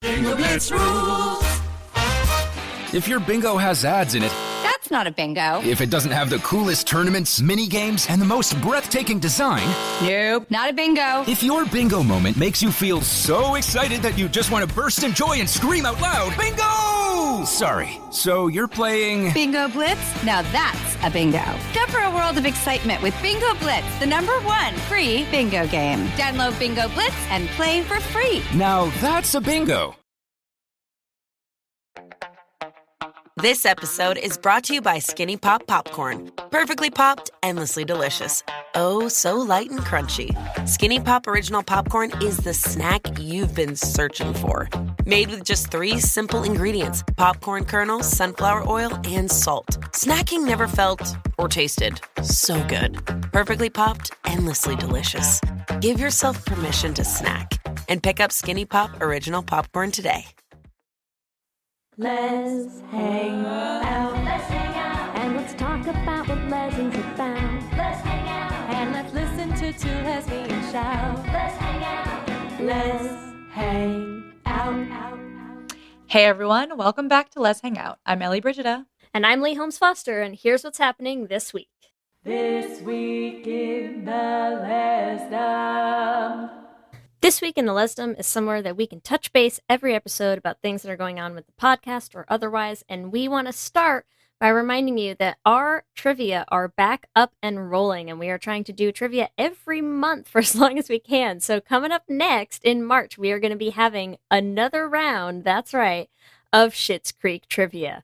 Bingo Blitz rules. If your bingo has ads in it, That's not a bingo. if it doesn't have the coolest tournaments, mini-games, and the most breathtaking design, Nope, not a bingo. if your bingo moment makes you feel so excited that you just want to burst in joy and scream out loud, bingo! Sorry, so you're playing... Bingo Blitz? Now that's a bingo. Go for a world of excitement with Bingo Blitz, the #1 free bingo game. Download Bingo Blitz and play for free. Now that's a bingo. This episode is brought to you by Skinny Pop Popcorn. Perfectly popped, endlessly delicious. Oh, so light and crunchy. Skinny Pop Original Popcorn is the snack you've been searching for. Made with just 3 simple ingredients: popcorn kernels, sunflower oil, and salt. Snacking never felt or tasted so good. Perfectly popped, endlessly delicious. Give yourself permission to snack and pick up Skinny Pop Original Popcorn today. Let's hang out. Let's hang out. And let's talk about what lessons we found. Let's hang out. And let's listen to 2 lesbians shout. Let's hang out. Let's hang out. Hey everyone, welcome back to Let's Hang Out. I'm Ellie Brigida. And I'm Lee Holmes Foster, and here's what's happening this week. This week in the Lesdom. This week in the Lesdom is somewhere that we can touch base every episode about things that are going on with the podcast or otherwise, and we want to start by reminding you that our trivia are back up and rolling, and we are trying to do trivia every month for as long as we can. So coming up next in March, we are going to be having another round, that's right, of Schitt's Creek trivia.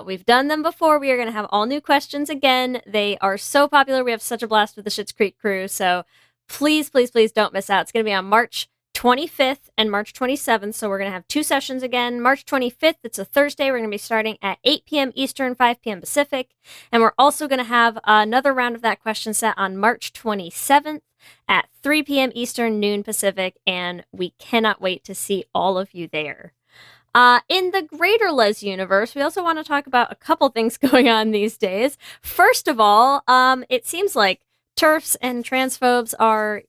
We've done them before. We are going to have all new questions again. They are so popular. We have such a blast with the Schitt's Creek crew, so please, please, please don't miss out. It's going to be on March 25th and March 27th, so we're going to have 2 sessions again. March 25th, it's a Thursday. We're going to be starting at 8 p.m. Eastern, 5 p.m. Pacific. And we're also going to have another round of that question set on March 27th at 3 p.m. Eastern, noon Pacific, and we cannot wait to see all of you there. In the greater Les universe, we also want to talk about a couple things going on these days. First of all, it seems like TERFs and transphobes are,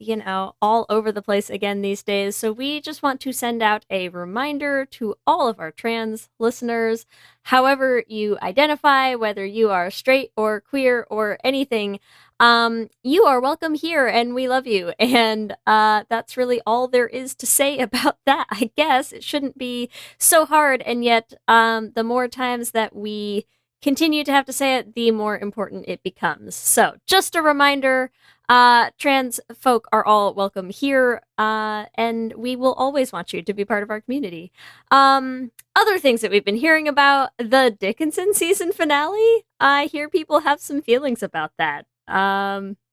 all over the place again these days. So we just want to send out a reminder to all of our trans listeners, however you identify, whether you are straight or queer or anything, you are welcome here and we love you. And that's really all there is to say about that, I guess. It shouldn't be so hard. And yet, the more times that we continue to have to say it, the more important it becomes. So just a reminder, trans folk are all welcome here, and we will always want you to be part of our community. Other things that we've been hearing about, the Dickinson season finale. I hear people have some feelings about that.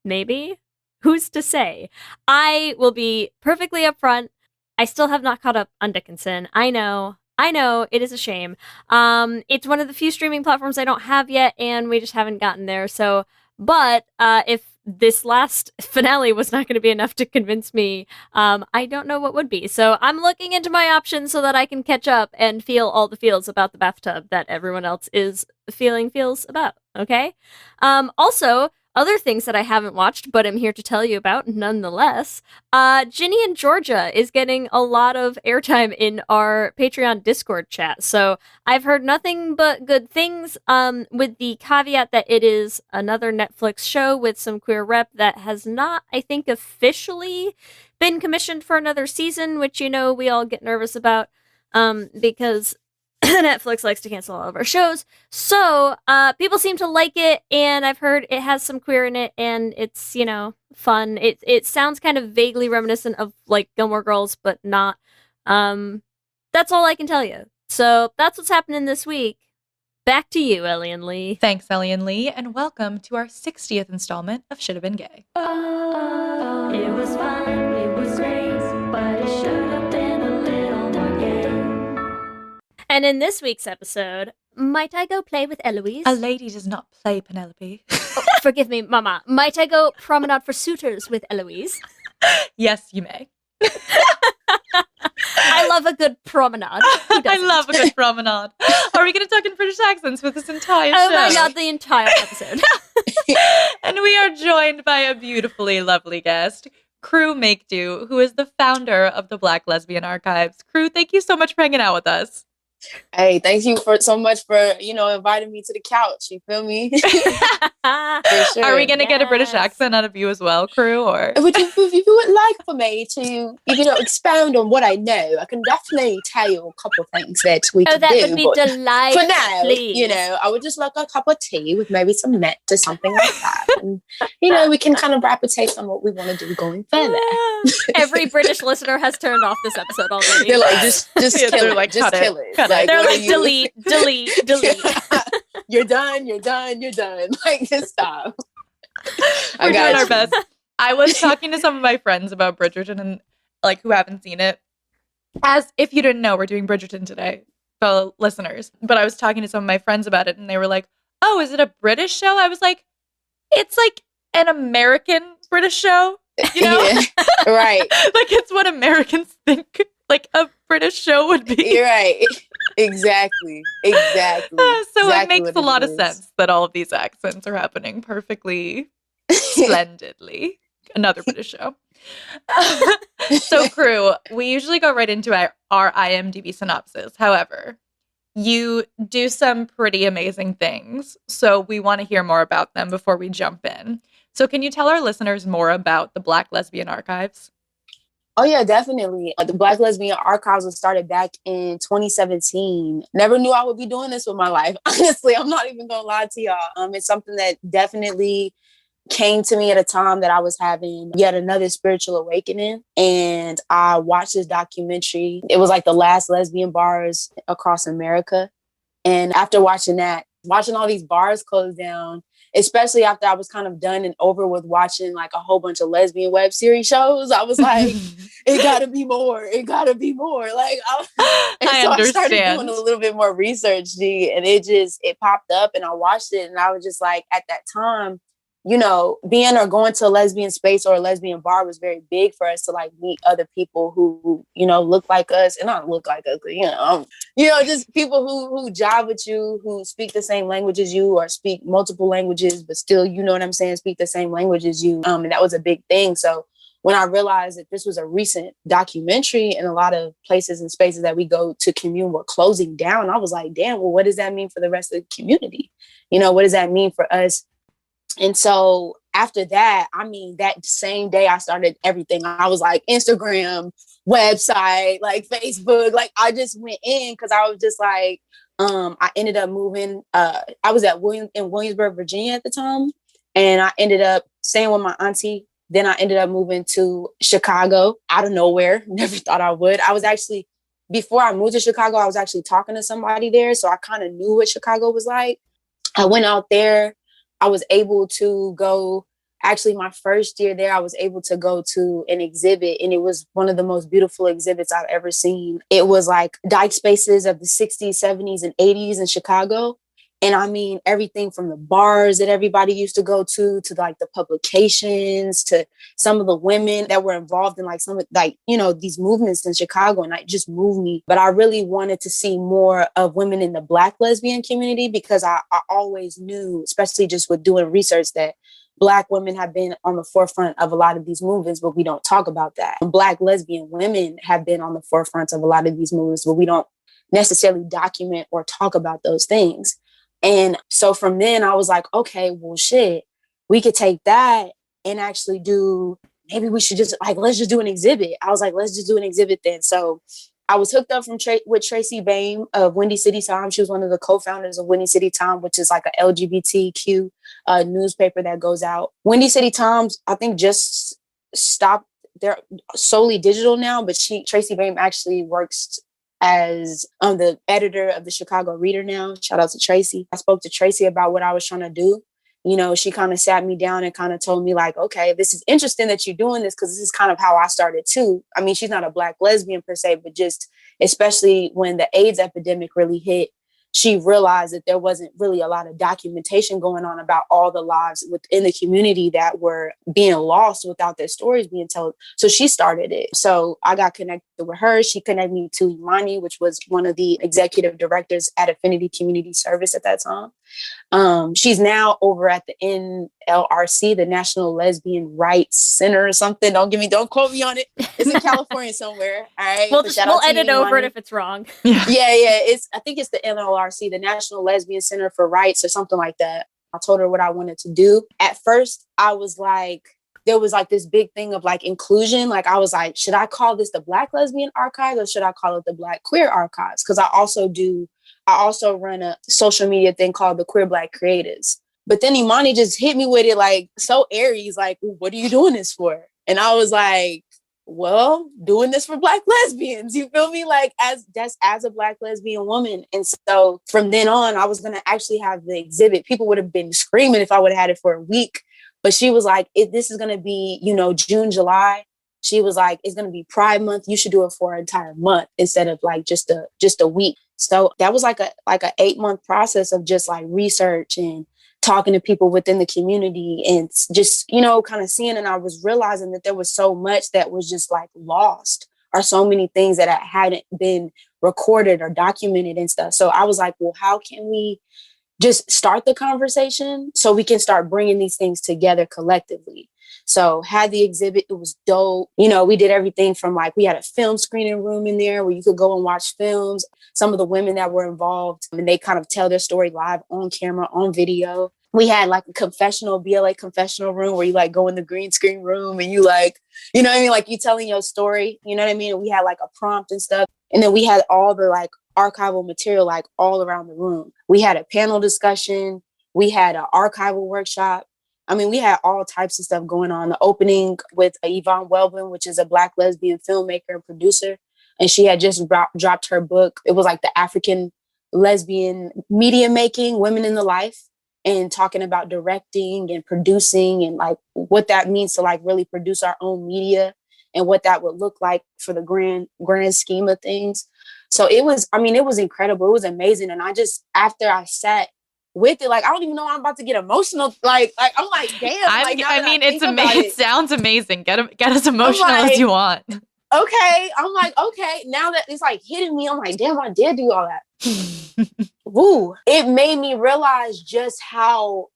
Maybe? Who's to say? I will be perfectly upfront. I still have not caught up on Dickinson. I know, it is a shame. It's one of the few streaming platforms I don't have yet, and we just haven't gotten there. So, but if this last finale was not going to be enough to convince me, I don't know what would be. So I'm looking into my options so that I can catch up and feel all the feels about the bathtub that everyone else is feeling feels about. Okay? Also, other things that I haven't watched, but I'm here to tell you about nonetheless. Ginny and Georgia is getting a lot of airtime in our Patreon Discord chat. So I've heard nothing but good things, with the caveat that it is another Netflix show with some queer rep that has not, I think, officially been commissioned for another season, which, we all get nervous about, because Netflix likes to cancel all of our shows. So, people seem to like it, and I've heard it has some queer in it, and it's, fun. It sounds kind of vaguely reminiscent of, like, Gilmore Girls, but not. That's all I can tell you. So, that's what's happening this week. Back to you, Ellie and Lee. Thanks, Ellie and Lee, and welcome to our 60th installment of Should Have Been Gay. Oh, it was fun, it was great, but it should have been a little more gay. And in this week's episode, might I go play with Eloise? A lady does not play Penelope. Oh, forgive me, Mama. Might I go promenade for suitors with Eloise? Yes, you may. I love a good promenade. I love a good promenade. Are we going to talk in British accents for this entire show? Oh my god, the entire episode. And we are joined by a beautifully lovely guest, Krü Maekdo, who is the founder of the Black Lesbian Archives. Krü, thank you so much for hanging out with us. Hey, thank you so much for, inviting me to the couch. You feel me? For sure. Are we going to get a British accent out of you as well, Krü? Or if you would like for me to, expound on what I know, I can definitely tell you a couple of things that we can do. Oh, that would be delightful. For now, please. I would just like a cup of tea with maybe some mint or something like that. And, we can kind of wrap a taste on what we want to do going further. Every British listener has turned off this episode already. They're like, just Yeah, kill they're it. like, Just cut it, kill it. cut it. They're what like, are you- delete. You're done. You're done. Like, just stop. we're doing our best. I was talking to some of my friends about Bridgerton and who haven't seen it. As if you didn't know, we're doing Bridgerton today, fellow listeners. But I was talking to some of my friends about it and they were like, oh, is it a British show? I was like, it's like an American British show, Yeah, right. It's what Americans think a British show would be. You're right. Exactly. So Exactly it makes what a lot it of is. sense that all of these accents are happening perfectly, splendidly. Another British show. So, Krü, we usually go right into our IMDb synopsis. However, you do some pretty amazing things, so we want to hear more about them before we jump in. So can you tell our listeners more about the Black Lesbian Archives? Oh, yeah, definitely. The Black Lesbian Archives was started back in 2017. Never knew I would be doing this with my life. Honestly, I'm not even going to lie to y'all. It's something that definitely came to me at a time that I was having yet another spiritual awakening. And I watched this documentary. It was like the last lesbian bars across America. And after watching that, watching all these bars close down, especially after I was kind of done and over with watching a whole bunch of lesbian web series shows, I was like, it gotta be more. It gotta be more. I started doing a little bit more research, and it popped up and I watched it and I was just like, at that time, being or going to a lesbian space or a lesbian bar was very big for us to meet other people who look like us and not look like us, just people who jive with you, who speak the same language as you or speak multiple languages, but still, speak the same language as you. And that was a big thing. So when I realized that this was a recent documentary and a lot of places and spaces that we go to commune were closing down, I was like, damn, well, what does that mean for the rest of the community? What does that mean for us? And so after that, that same day I started everything. I was like Instagram, website, Facebook, I just went in because I was just like, I ended up moving. I was in Williamsburg, Virginia at the time. And I ended up staying with my auntie. Then I ended up moving to Chicago out of nowhere. Never thought I would. Before I moved to Chicago, I was actually talking to somebody there. So I kind of knew what Chicago was like. I went out there. I was able to go, actually my first year there, I was able to go to an exhibit and it was one of the most beautiful exhibits I've ever seen. It was dyke spaces of the 60s, 70s, and 80s in Chicago. And everything from the bars that everybody used to go to the publications, to some of the women that were involved in some of these movements in Chicago. And it just moved me. But I really wanted to see more of women in the Black lesbian community because I always knew, especially just with doing research, that Black women have been on the forefront of a lot of these movements, but we don't talk about that. Black lesbian women have been on the forefront of a lot of these movements, but we don't necessarily document or talk about those things. And so from then I was like, okay, well, shit, we could take that and actually maybe we should just let's just do an exhibit. I was like, let's just do an exhibit then. So I was hooked up with Tracy Bain of Windy City Times. She was one of the co-founders of Windy City Times, which is an LGBTQ newspaper that goes out. Windy City Times, I think, just stopped. They're solely digital now, but Tracy Bain actually works as the editor of the Chicago Reader now. Shout out to Tracy. I spoke to Tracy about what I was trying to do. She kind of sat me down and kind of told me okay, this is interesting that you're doing this because this is kind of how I started too. She's not a Black lesbian per se, but just especially when the AIDS epidemic really hit, she realized that there wasn't really a lot of documentation going on about all the lives within the community that were being lost without their stories being told. So she started it. So I got connected with her. She connected me to Imani, which was one of the executive directors at Affinity Community Service at that time. She's now over at the NLRC, the National Lesbian Rights Center or something. Don't quote me on it. It's in California somewhere. All right. We'll edit over it if it's wrong. Yeah. I think it's the NLRC, the National Lesbian Center for Rights or something like that. I told her what I wanted to do. At first, I was like, there was like this big thing of like inclusion. Like I was like, should I call this the Black Lesbian Archives or should I call it the Black Queer Archives? Because I also run a social media thing called the Queer Black Creatives. But then Imani just hit me with it like so airy. He's like, what are you doing this for? And I was like, well, doing this for Black lesbians. You feel me? Like as a Black lesbian woman. And so from then on, I was going to actually have the exhibit. People would have been screaming if I would have had it for a week. But she was like, this is going to be, June, July. She was like, it's going to be Pride Month. You should do it for an entire month instead of like just a week. So that was like a 8-month process of just like research and talking to people within the community and just, kind of seeing. And I was realizing that there was so much that was just like lost, or so many things that hadn't been recorded or documented and stuff. So I was like, well, how can we just start the conversation so we can start bringing these things together collectively? So had the exhibit, it was dope. We did everything from like, we had a film screening room in there where you could go and watch films. Some of the women that were involved, and they kind of tell their story live on camera, on video. We had like a BLA confessional room where you like go in the green screen room and you like, what I mean? Like you telling your story, you know what I mean? And we had like a prompt and stuff. And then we had all the like archival material, like all around the room. We had a panel discussion. We had an archival workshop. I mean, we had all types of stuff going on. The opening with Yvonne Welbin, which is a Black lesbian filmmaker and producer. And she had just dropped her book. It was like the African lesbian media making, Women in the Life, and talking about directing and producing and like what that means to like really produce our own media and what that would look like for the grand scheme of things. So it was incredible. It was amazing. And after I sat with it, like, I don't even know I'm about to get emotional. Like I'm like, damn. It sounds amazing. Get as emotional as you want. Okay. I'm like, okay. Now that it's like hitting me, I'm like, damn, I did do all that. Woo. It made me realize just how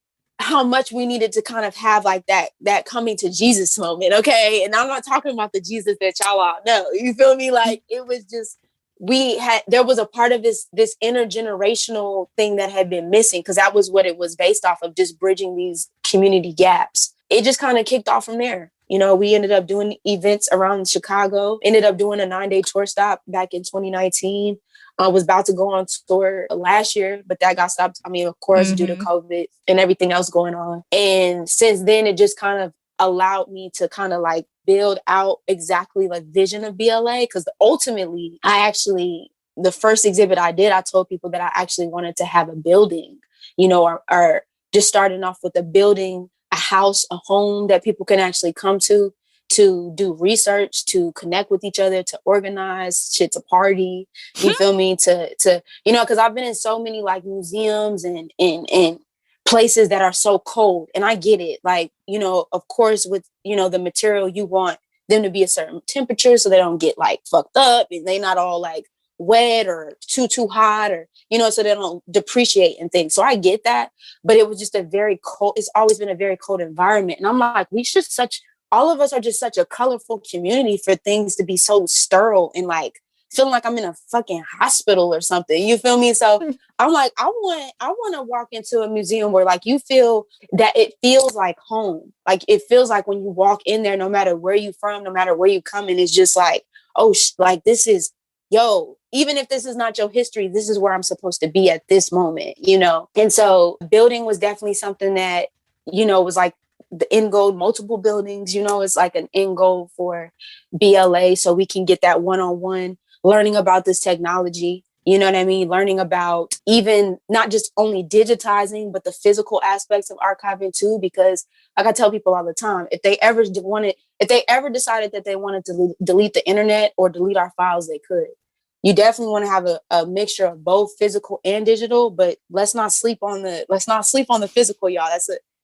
much we needed to kind of have like that coming to Jesus moment. Okay. And I'm not talking about the Jesus that y'all all know. You feel me? Like it was just, there was a part of this intergenerational thing that had been missing, because that was what it was based off of, just bridging these community gaps. It just kind of kicked off from there. We ended up doing events around Chicago, ended up doing a 9-day tour stop back in 2019. I was about to go on tour last year, but that got stopped. I mean, of course, due to COVID and everything else going on. And since then, it just kind of allowed me to kind of like build out exactly like vision of BLA. Because ultimately, the first exhibit I did, I told people that I actually wanted to have a building, or just starting off with a building, a house, a home that people can actually come to do research, to connect with each other, to organize shit, to party. You feel me? To because I've been in so many like museums and places that are so cold, and I get it. Like, of course, with the material, you want them to be a certain temperature so they don't get like fucked up and they not all like wet or too hot, or so they don't depreciate and things. So I get that, but it was just a very cold. It's always been a very cold environment, and I'm like, all of us are just such a colorful community for things to be so sterile and like feeling like I'm in a fucking hospital or something. You feel me? So I'm like, I want to walk into a museum where like you feel that it feels like home. Like it feels like when you walk in there, no matter where you from, no matter where you come in, it's just like, like this is, even if this is not your history, this is where I'm supposed to be at this moment, And so building was definitely something that, was like the end goal. Multiple buildings, it's like an end goal for BLA, so we can get that one-on-one learning about this technology, you know what I mean? Learning about even not just only digitizing, but the physical aspects of archiving too, because like I tell people all the time, if they ever decided that they wanted to delete the internet or delete our files, they could. You definitely want to have a mixture of both physical and digital, but let's not sleep on the physical, y'all.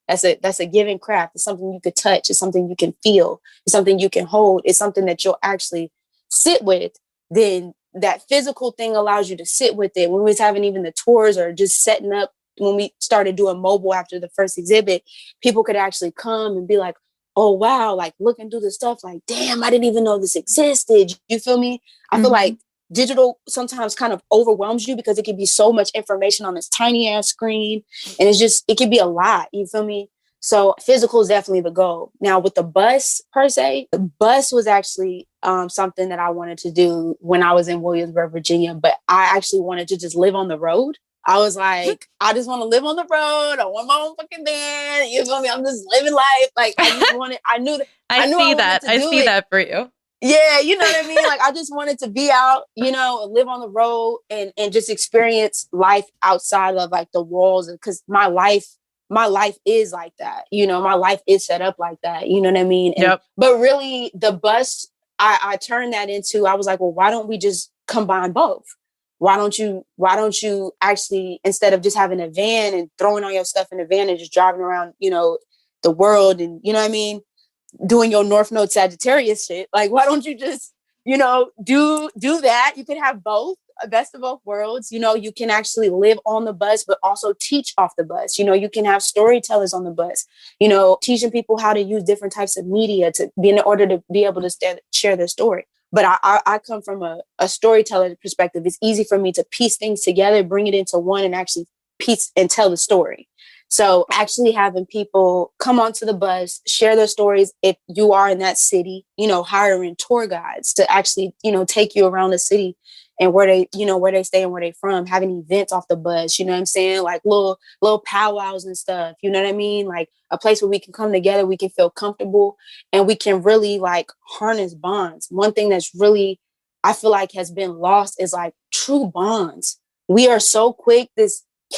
That's a given craft. It's something you could touch. It's something you can feel. It's something you can hold. It's something that you'll actually sit with. Then that physical thing allows you to sit with it. When we was having even the tours or just setting up when we started doing mobile after the first exhibit, people could actually come and be like, oh, wow, like looking through the stuff, like, damn, I didn't even know this existed. You feel me? I feel like digital sometimes kind of overwhelms you because it can be so much information on this tiny ass screen. And it can be a lot. You feel me? So physical is definitely the goal. Now with the bus per se, the bus was actually something that I wanted to do when I was in Williamsburg, Virginia, but I actually wanted to just live on the road. I was like, I just want to live on the road. I want my own fucking van. You feel me? I'm just living life. Like I just wanted, I knew I see that for you. Yeah, you know what I mean? Like I just wanted to be out, you know, live on the road and just experience life outside of like the walls, because my life is like that. You know, my life is set up like that. You know what I mean? But really the bus, I turned that into, I was like, well, why don't we just combine both? Why don't you actually, instead of just having a van and throwing all your stuff in a van and just driving around, you know, the world and, you know what I mean, doing your North Node Sagittarius shit. Like, why don't you just, you know, do that? You can have both, a best of both worlds. You know, you can actually live on the bus, but also teach off the bus. You know, you can have storytellers on the bus, you know, teaching people how to use different types of media to be in order to be able to share their story. But I come from a storyteller perspective. It's easy for me to piece things together, bring it into one and actually piece and tell the story. So actually having people come onto the bus, share their stories. If you are in that city, you know, hiring tour guides to actually, you know, take you around the city and where they stay and where they from, having events off the bus, you know what I'm saying? Like little powwows and stuff, you know what I mean? Like a place where we can come together, we can feel comfortable and we can really like harness bonds. One thing that's really, I feel like has been lost is like true bonds. We are so quick,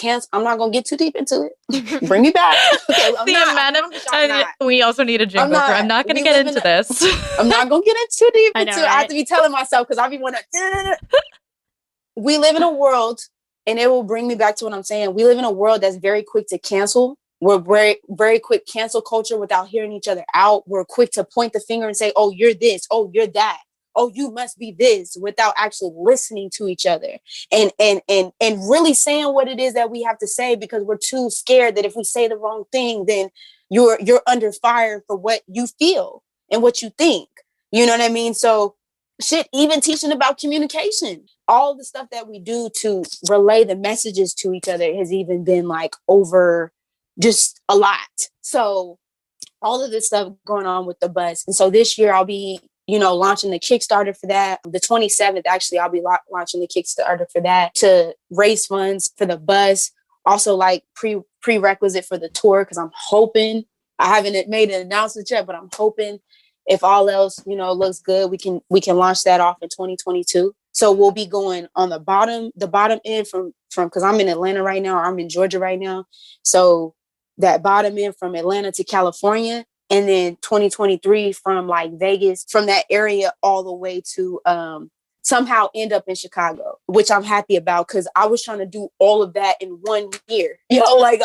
I'm not going to get too deep into it. Bring me back. Okay, we also need a jingle. I'm not going to get into this. I'm not going to get too deep into it. I have to be telling myself because I be want to. We live in a world, and it will bring me back to what I'm saying. We live in a world that's very quick to cancel. We're very, very quick cancel culture without hearing each other out. We're quick to point the finger and say, oh, you're this. Oh, you're that. Oh, you must be this, without actually listening to each other and really saying what it is that we have to say, because we're too scared that if we say the wrong thing, then you're under fire for what you feel and what you think. You know what I mean? So shit, even teaching about communication, all the stuff that we do to relay the messages to each other has even been like over just a lot. So all of this stuff going on with the bus. And so this year I'll be, you know, launching the Kickstarter for that. The 27th, actually, I'll be launching the Kickstarter for that to raise funds for the bus. Also, like prerequisite for the tour, because I'm hoping, I haven't made an announcement yet, but I'm hoping if all else, you know, looks good, we can launch that off in 2022. So we'll be going on the bottom end from because I'm in Atlanta right now, or I'm in Georgia right now. So that bottom end from Atlanta to California. And then 2023 from like Vegas, from that area all the way to somehow end up in Chicago, which I'm happy about because I was trying to do all of that in 1 year. You know, like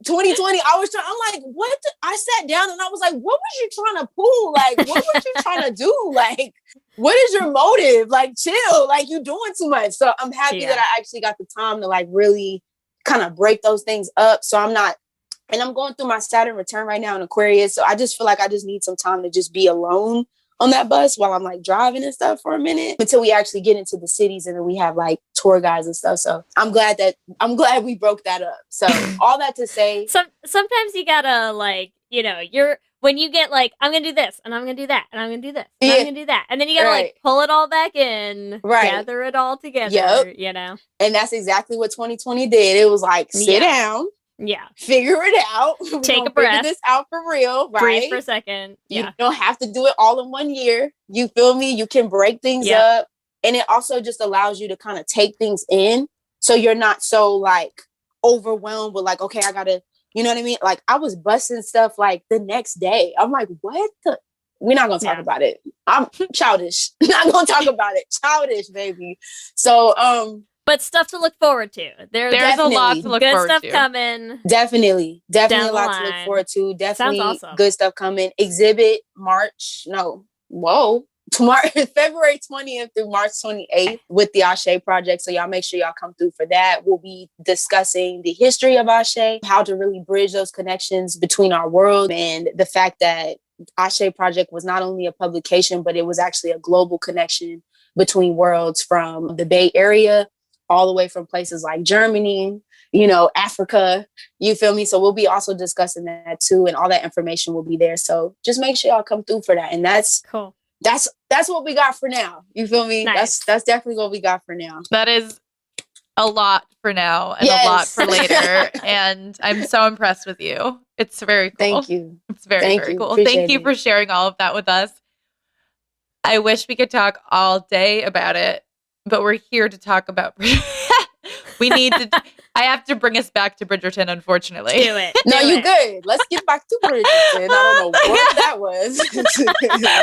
2020, I'm like, what? I sat down and I was like, what was you trying to pull? Like, what was you trying to do? Like, what is your motive? Like, chill, like you doing too much. So I'm happy that I actually got the time to like really kind of break those things up. So I'm not. And I'm going through my Saturn return right now in Aquarius. So I just feel like I just need some time to just be alone on that bus while I'm like driving and stuff for a minute until we actually get into the cities and then we have like tour guides and stuff. So I'm glad we broke that up. So all that to say, sometimes you gotta like, you know, when you get like, I'm going to do this and I'm going to do that and I'm going to do this and I'm going to do that. And then you got to like pull it all back in, gather it all together, you know? And that's exactly what 2020 did. It was like, sit down. Yeah. Figure it out. Take a breath. Figure this out for real, right? Breathe for a second. You don't have to do it all in 1 year. You feel me? You can break things up. And it also just allows you to kind of take things in. So you're not so like overwhelmed with like, okay, I gotta, you know what I mean? Like I was busting stuff like the next day. I'm like, what the? We're not going to talk about it. I'm childish. Not going to talk about it. Childish, baby. So, but stuff to look forward to. There's a lot to look forward to. Good stuff coming. Definitely a lot to look forward to. Definitely sounds awesome. Good stuff coming. Exhibit March. No. Whoa. tomorrow, February 20th through March 28th with the Ashe Project. So y'all make sure y'all come through for that. We'll be discussing the history of Ashe, how to really bridge those connections between our world, and the fact that Ashe Project was not only a publication, but it was actually a global connection between worlds, from the Bay Area all the way from places like Germany, Africa, you feel me? So we'll be also discussing that too. And all that information will be there. So just make sure y'all come through for that. And that's Cool. That's what we got for now. You feel me? Nice. That's definitely what we got for now. That is a lot for now and Yes. a lot for later. And I'm so impressed with you. It's very cool. Thank you. It's very, Thank very you. cool. Appreciate Thank you it. for sharing all of that with us. I wish we could talk all day about it, but we're here to talk about I have to bring us back to Bridgerton, unfortunately. Do it. No, Do you it. good. Let's get back to Bridgerton. I don't know what that was.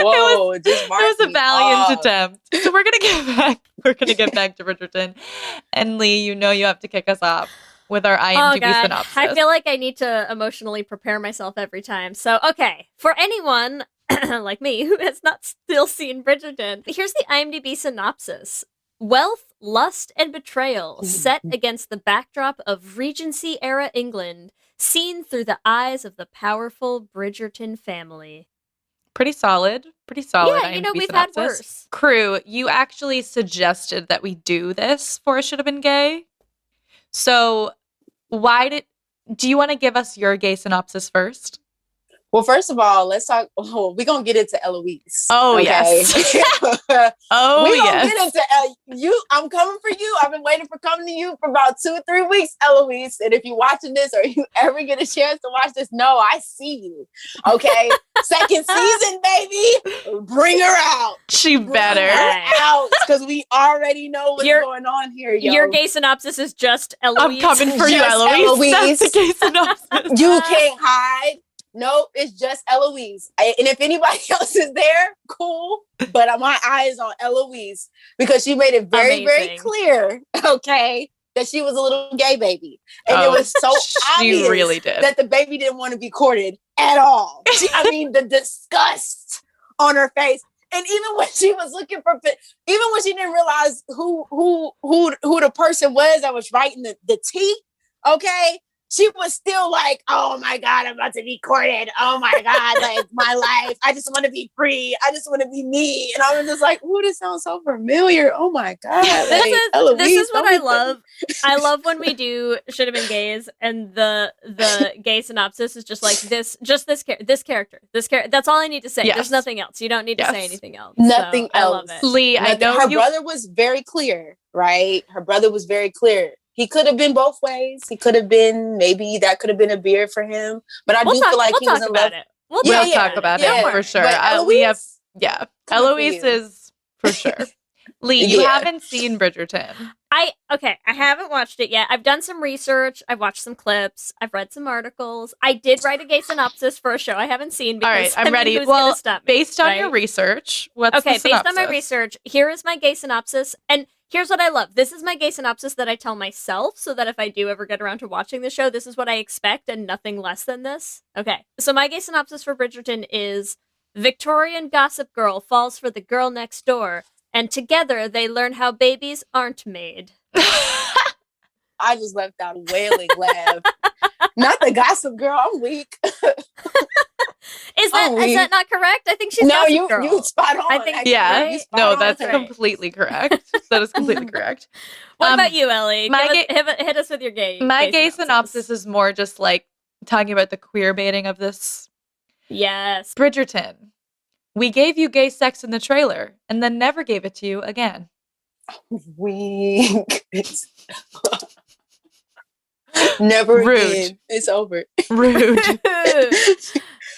Whoa, just It was a mark valiant me off. attempt. So we're gonna get back. We're gonna get back to Bridgerton. And Lee, you have to kick us off with our Oh IMDb God, synopsis. I feel like I need to emotionally prepare myself every time. So, okay, for anyone like me who has not still seen Bridgerton, here's the IMDb synopsis. Wealth, lust, and betrayal set against the backdrop of Regency-era England, seen through the eyes of the powerful Bridgerton family. Pretty solid. Pretty solid. Yeah, IMDb we've had synopsis. worse. Krü, you actually suggested that we do this for It Should Have Been Gay. So do you want to give us your gay synopsis first? Well, first of all, let's talk. Oh, we're gonna get into Eloise. Oh, yes. Oh, We're gonna yes. get into you. I'm coming for you. I've been waiting for coming to you for about 2 or 3 weeks, Eloise. And if you're watching this or you ever get a chance to watch this, no, I see you. Okay, second season, baby. Bring her out. She better. Bring her out, because we already know what's Your- going on here. Yo. Your gay synopsis is just I'm Eloise. coming for you, Just Eloise. Eloise. That's the gay synopsis. You can't hide. Nope, it's just Eloise. And if anybody else is there, cool. But my eye is on Eloise because she made it very, very Amazing. clear, okay, that she was a little gay baby. And it Oh, was so she obvious really did. that the baby didn't want to be courted at all. I mean, the disgust on her face. And even when she was looking for, even when she didn't realize who the person was that was writing the T, okay, she was still like, oh my God, I'm about to be courted. Oh my God, like my life. I just want to be free. I just want to be me. And I was just like, ooh, this sounds so familiar. Oh my God. This is what I love. I love when we do. do Should Have Been Gays and the gay synopsis is just like this character. That's all I need to say. Yes. There's nothing else. You don't need to say Yes. anything else. Nothing So, I love else. it. Lee, I know her you. brother was very clear, right? Her brother was very clear. He could have been both ways. He could have been, maybe that could have been a beard for him. But I do feel like he was in love. it. We'll talk about yeah. it for sure. But We have, Eloise, coming for Eloise you. is for sure. Lee, you Yeah. haven't seen Bridgerton. I haven't watched it yet. I've done some research. I've watched some clips. I've read some articles. I did write a gay synopsis for a show I haven't seen. Because, All right, I'm ready. Who's Well, gonna stop me, based on right? your research, what's Okay, the based on my synopsis? research, here is my gay synopsis. And here's what I love. This is my gay synopsis that I tell myself so that if I do ever get around to watching the show, this is what I expect and nothing less than this. Okay, so my gay synopsis for Bridgerton is Victorian gossip girl falls for the girl next door, and together they learn how babies aren't made. I just left out a wailing laugh. Not the gossip girl. I'm weak. Is that not correct? I think she's No, gossip you girl. you spot on. I think- actually. Yeah, You spot no, on. that's right. completely correct. That is completely correct. What about you, Ellie? my Hit us with your gay. My gay synopsis is more just like talking about the queer baiting of this. Yes. Bridgerton, we gave you gay sex in the trailer and then never gave it to you again. Weak. Never Rude. again. It's over. Rude. For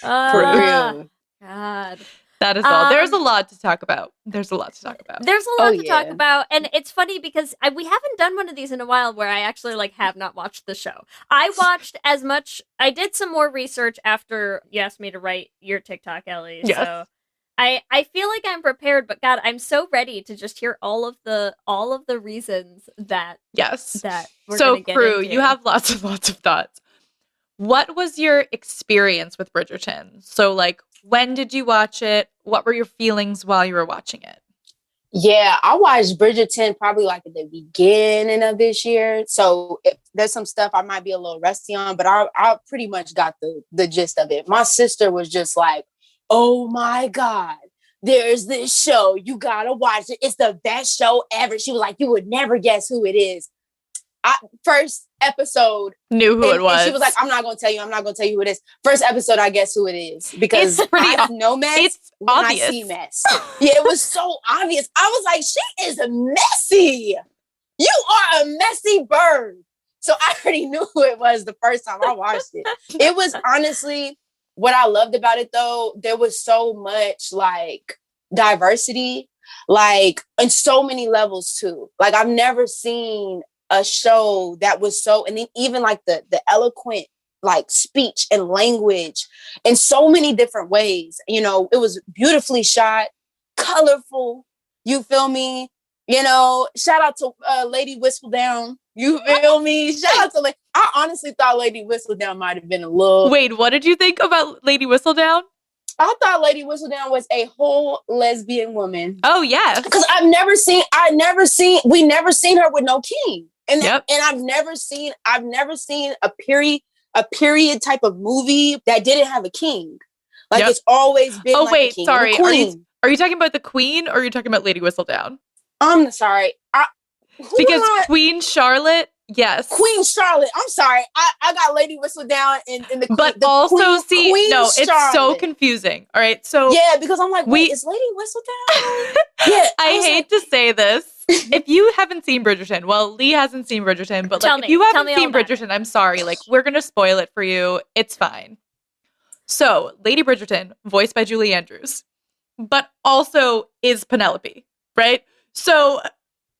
Ah, real. God. That is all. There's a lot to talk about. There's a lot to talk about. There's a lot Oh, to talk yeah. about, and it's funny because we haven't done one of these in a while where I actually have not watched the show. I watched as much. I did some more research after you asked me to write your TikTok, Ellie. Yes. So I feel like I'm prepared, but God, I'm so ready to just hear all of the reasons that Yes. we're So, gonna get Krü, into. you have lots of thoughts. What was your experience with Bridgerton? So, like, when did you watch it? what were your feelings while you were watching it? Yeah, I watched Bridgerton probably like at the beginning of this year. So there's some stuff I might be a little rusty on, but I pretty much got the gist of it. My sister was just like, oh my God, there's this show. You gotta watch it. It's the best show ever. She was like, you would never guess who it is. First episode. Knew who it was. And she was like, I'm not going to tell you who it is. First episode, I guess who it is. Because I know mess it's when obvious. I see mess. Yeah, it was so obvious. I was like, she is messy. You are a messy bird. So I already knew who it was the first time I watched it. It was honestly, what I loved about it though, there was so much like diversity, like in so many levels too. Like I've never seen a show that was so, and then even like the eloquent like speech and language in so many different ways. You know, it was beautifully shot, colorful. You feel me? You know, shout out to Lady Whistledown. You feel me? Shout out to I honestly thought Lady Whistledown might have been a little. Wait, what did you think about Lady Whistledown? I thought Lady Whistledown was a whole lesbian woman. Oh yes, because we never seen her with no king. And yep. And I've never seen a period type of movie that didn't have a king. Like yep. It's always been. Oh like wait, a king sorry. And a queen. Are you talking about the Queen, or are you talking about Lady Whistledown? I'm sorry. Because Queen Charlotte, yes. Queen Charlotte. I'm sorry. I got Lady Whistledown and the Queen. But also, Queen no, Charlotte. It's so confusing. All right, so yeah, because I'm like, wait, is Lady Whistledown? Yeah, I hate to say this. If you haven't seen Bridgerton, well, Lee hasn't seen Bridgerton, but like if you haven't seen Bridgerton, I'm sorry. Like we're gonna spoil it for you. It's fine. So, Lady Bridgerton, voiced by Julie Andrews, but also is Penelope, right? So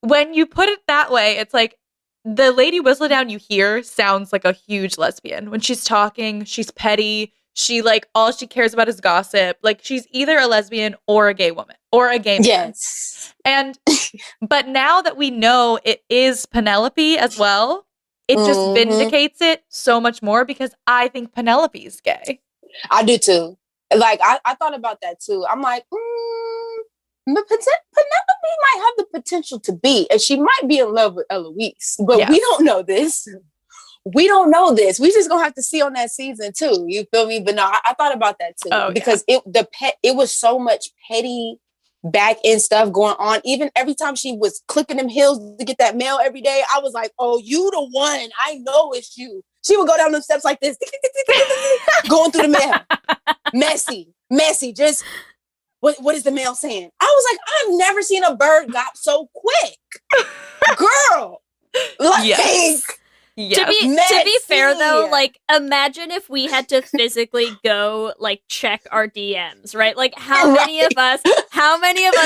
when you put it that way, it's like the Lady Whistledown you hear sounds like a huge lesbian. When she's talking, she's petty. She like all she cares about is gossip. Like she's either a lesbian or a gay woman or a gay man. Yes. And but now that we know it is Penelope as well, it just vindicates it so much more because I think Penelope's gay. I do too. Like I thought about that too. I'm like, Penelope might have the potential to be, and she might be in love with Eloise, but we don't know this. We don't know this. We just gonna have to see on that season too. You feel me? But no, I thought about that too because it was so much petty back end stuff going on. Even every time she was clicking them heels to get that mail every day, I was like, "Oh, you the one. I know it's you." She would go down them steps like this, going through the mail, messy. Just what is the mail saying? I was like, I've never seen a bird got so quick, girl. Like. Yes. To be fair though, like imagine if we had to physically go like check our DMs, right? Like how many of us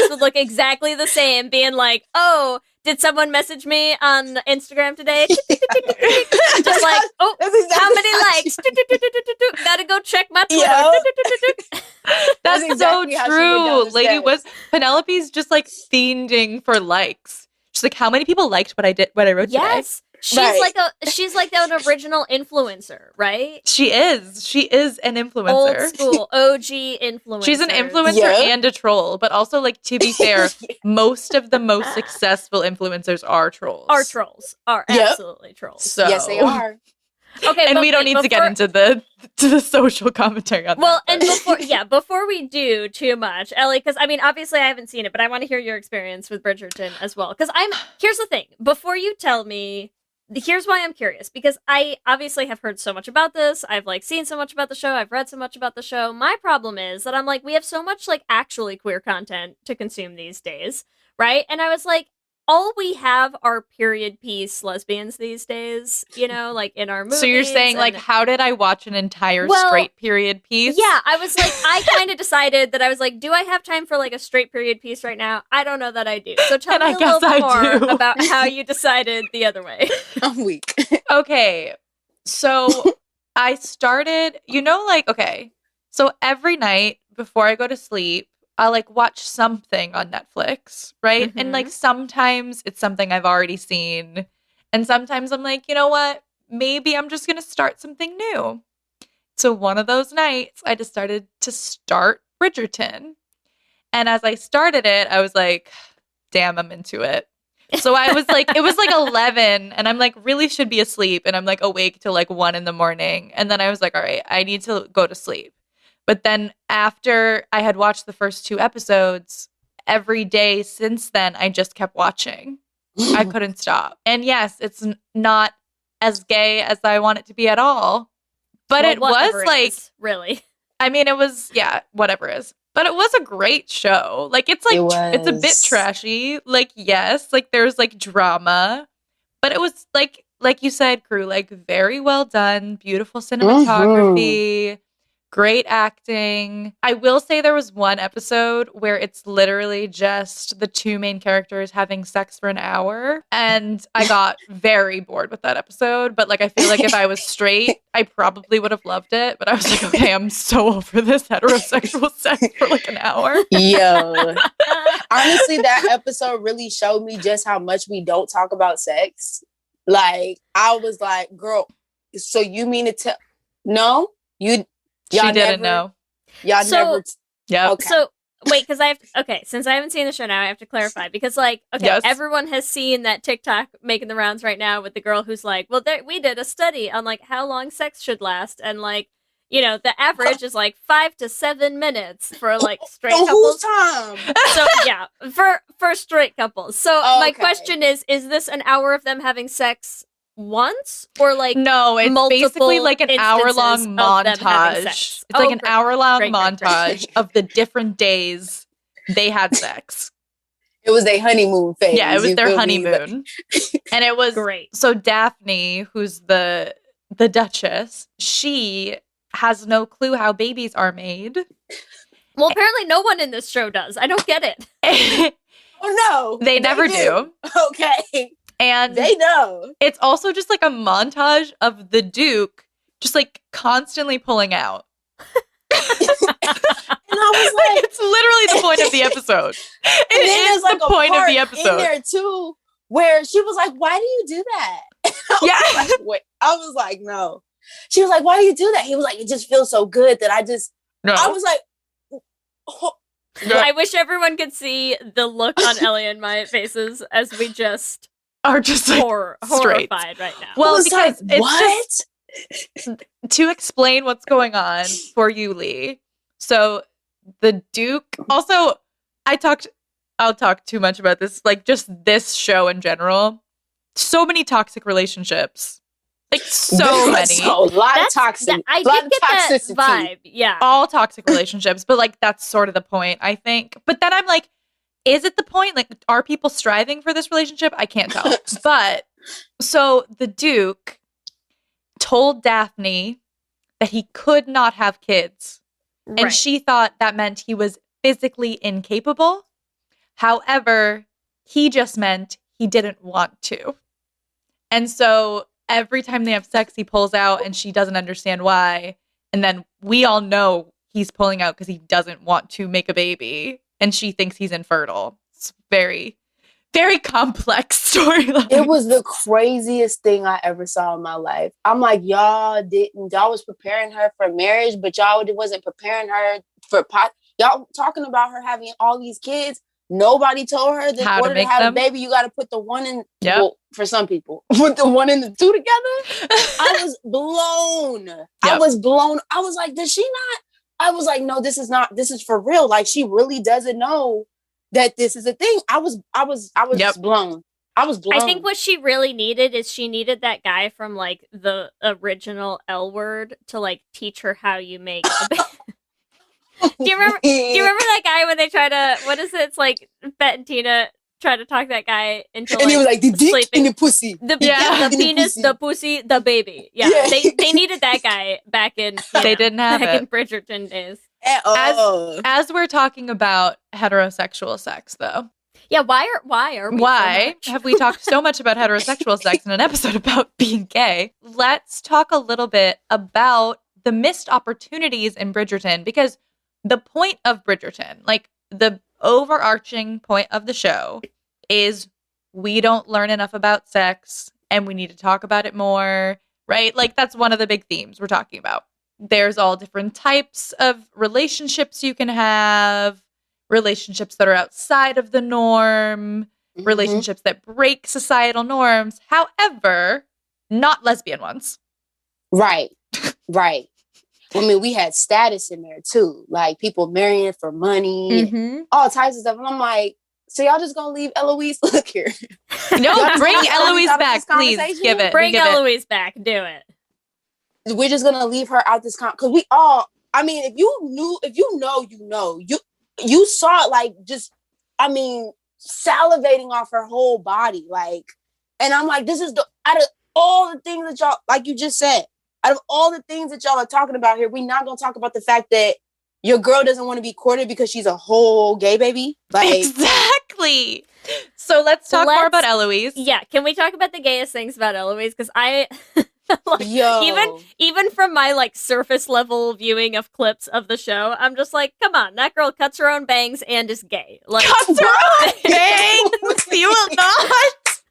would look exactly the same, being like, oh, did someone message me on Instagram today? Just like, oh, exactly how many likes? Gotta go check my Twitter. That's exactly so true. Lady Penelope's just like fiending for likes. She's like, how many people liked what I wrote today? Yes. She's like an original influencer, right? She is an influencer. Old school OG influencer. She's an influencer and a troll, but also like to be fair, most of the most successful influencers are trolls. Are absolutely trolls. So. Yes, they are. Okay, and we don't need to get into the social commentary on that. Well, and before we do too much, Ellie, because I mean, obviously I haven't seen it, but I want to hear your experience with Bridgerton as well. Because here's the thing: before you tell me, here's why I'm curious. Because I obviously have heard so much about this. I've like seen so much about the show. I've read so much about the show. My problem is that I'm like, we have so much like actually queer content to consume these days, right? And I was like, all we have are period piece lesbians these days, you know, like in our movies. So you're saying, like, how did I watch an entire straight period piece? Yeah, I was like, I kind of decided that I was like, do I have time for like a straight period piece right now? I don't know that I do. So tell me a little bit more about how you decided the other way. I'm weak. Okay, so I started, so every night before I go to sleep, I like watch something on Netflix, right? And like sometimes it's something I've already seen. And sometimes I'm like, you know what? Maybe I'm just going to start something new. So one of those nights, I decided to start Bridgerton. And as I started it, I was like, damn, I'm into it. So I was like, it was like 11 and I'm like, really should be asleep. And I'm like awake till like 1 a.m. And then I was like, all right, I need to go to sleep. But then after I had watched the first 2 episodes, every day since then, I just kept watching. I couldn't stop. And yes, it's not as gay as I want it to be at all. But Well, it was like, really. I mean, it was, yeah, whatever is. But it was a great show. Like, it's like, it's a bit trashy. Like, yes, like there's like drama. But it was like you said, Krü, like very well done, beautiful cinematography, great acting. I will say there was one episode where it's literally just the 2 main characters having sex for an hour. And I got very bored with that episode. But like, I feel like if I was straight, I probably would have loved it. But I was like, okay, I'm so over this heterosexual sex for like an hour. Yo. Honestly, that episode really showed me just how much we don't talk about sex. Like, I was like, girl, so you mean to tell? No? Y'all she didn't know. Y'all never. Yeah. Okay. So wait, because since I haven't seen the show now, I have to clarify because like, okay, Yes. everyone has seen that TikTok making the rounds right now with the girl who's like, well, we did a study on like how long sex should last, and like, you know, the average is like 5 to 7 minutes for like straight On couples. whose time? So yeah, for straight couples. So my question is this an hour of them having sex once or like no, it's multiple basically like an hour-long instances of them having montage. sex? It's like an great. hour-long Great. montage of the different days they had sex. It was their honeymoon phase. Yeah, it was you their feel me? honeymoon. And it was Great. So Daphne, who's the Duchess, she has no clue how babies are made. Well, apparently no one in this show does. I don't get it. Oh no, They never do. Okay, And they know. it's also just like a montage of the Duke just like constantly pulling out. And I was like, It's literally the point of the episode. It and then is there's, like, the a point of part the in episode. there too, where she was like, "Why do you do that?" Yeah. Wait, I was like, "No." She was like, "Why do you do that?" He was like, "It just feels so good that I just." No. I was like, oh, I wish everyone could see the look on Ellie and my faces as we just are just like straight. horrified right now. Well, I was because like, it's what? just to explain what's going on for you, Lee. So the Duke also, I'll talk too much about this, like just this show in general. So many toxic relationships. Like so many. So, a lot of toxic. I lot did of get that toxicity. vibe. Yeah. All toxic relationships, but like that's sort of the point, I think. But then I'm like, is it the point? Like, are people striving for this relationship? I can't tell. But so the Duke told Daphne that he could not have kids. And Right. she thought that meant he was physically incapable. However, he just meant he didn't want to. And so every time they have sex, he pulls out and she doesn't understand why. And then we all know he's pulling out because he doesn't want to make a baby. And she thinks he's infertile. It's very, very complex storyline. It was the craziest thing I ever saw in my life. I'm like, y'all was preparing her for marriage, but y'all wasn't preparing her for y'all talking about her having all these kids. Nobody told her that How in to order to make have them? a baby, you got to put the 1 and Yep. well, for some people, put the 1 and the 2 together. I was blown. I was blown. I was like, does she not? I was like, no, this is not. This is for real. Like, she really doesn't know that this is a thing. I was Yep. blown. I was blown. I think what she really needed is she needed that guy from like the original L Word to like teach her how you make a baby. Do you remember that guy when they try to, what is it? It's like Bet and Tina try to talk that guy into And he was like, the dick sleeping. and the pussy. The Yeah. the penis, the pussy, the baby. Yeah, Yeah. they needed that guy back in. They didn't have back it. in Bridgerton days. As we're talking about heterosexual sex, though, Yeah, why are we so why much? have we talked so much about heterosexual sex in an episode about being gay? Let's talk a little bit about the missed opportunities in Bridgerton, because the point of Bridgerton, like the overarching point of the show, is we don't learn enough about sex and we need to talk about it more, right? Like that's one of the big themes we're talking about. There's all different types of relationships you can have. relationships that are outside of the norm, relationships that break societal norms. However, not lesbian ones. Right. Right. I mean, we had status in there too, like people marrying for money, and all types of stuff. And I'm like, so y'all just gonna leave Eloise? Look here. No, bring Eloise out of back, this please. conversation? Give it. Bring give it. Eloise back. Do it. We're just gonna leave her out this because we all. I mean, if you know, you saw it, like, just, I mean, salivating off her whole body, like, and I'm like, this is out of all the things that y'all, like you just said, out of all the things that y'all are talking about here, we're not gonna talk about the fact that your girl doesn't want to be courted because she's a whole gay baby. Like, exactly. So let's talk more about Eloise. Yeah, can we talk about the gayest things about Eloise? Because I, like, yo, even from my like surface level viewing of clips of the show, I'm just like, come on, that girl cuts her own bangs and is gay. Like, cuts her own bangs. You will not.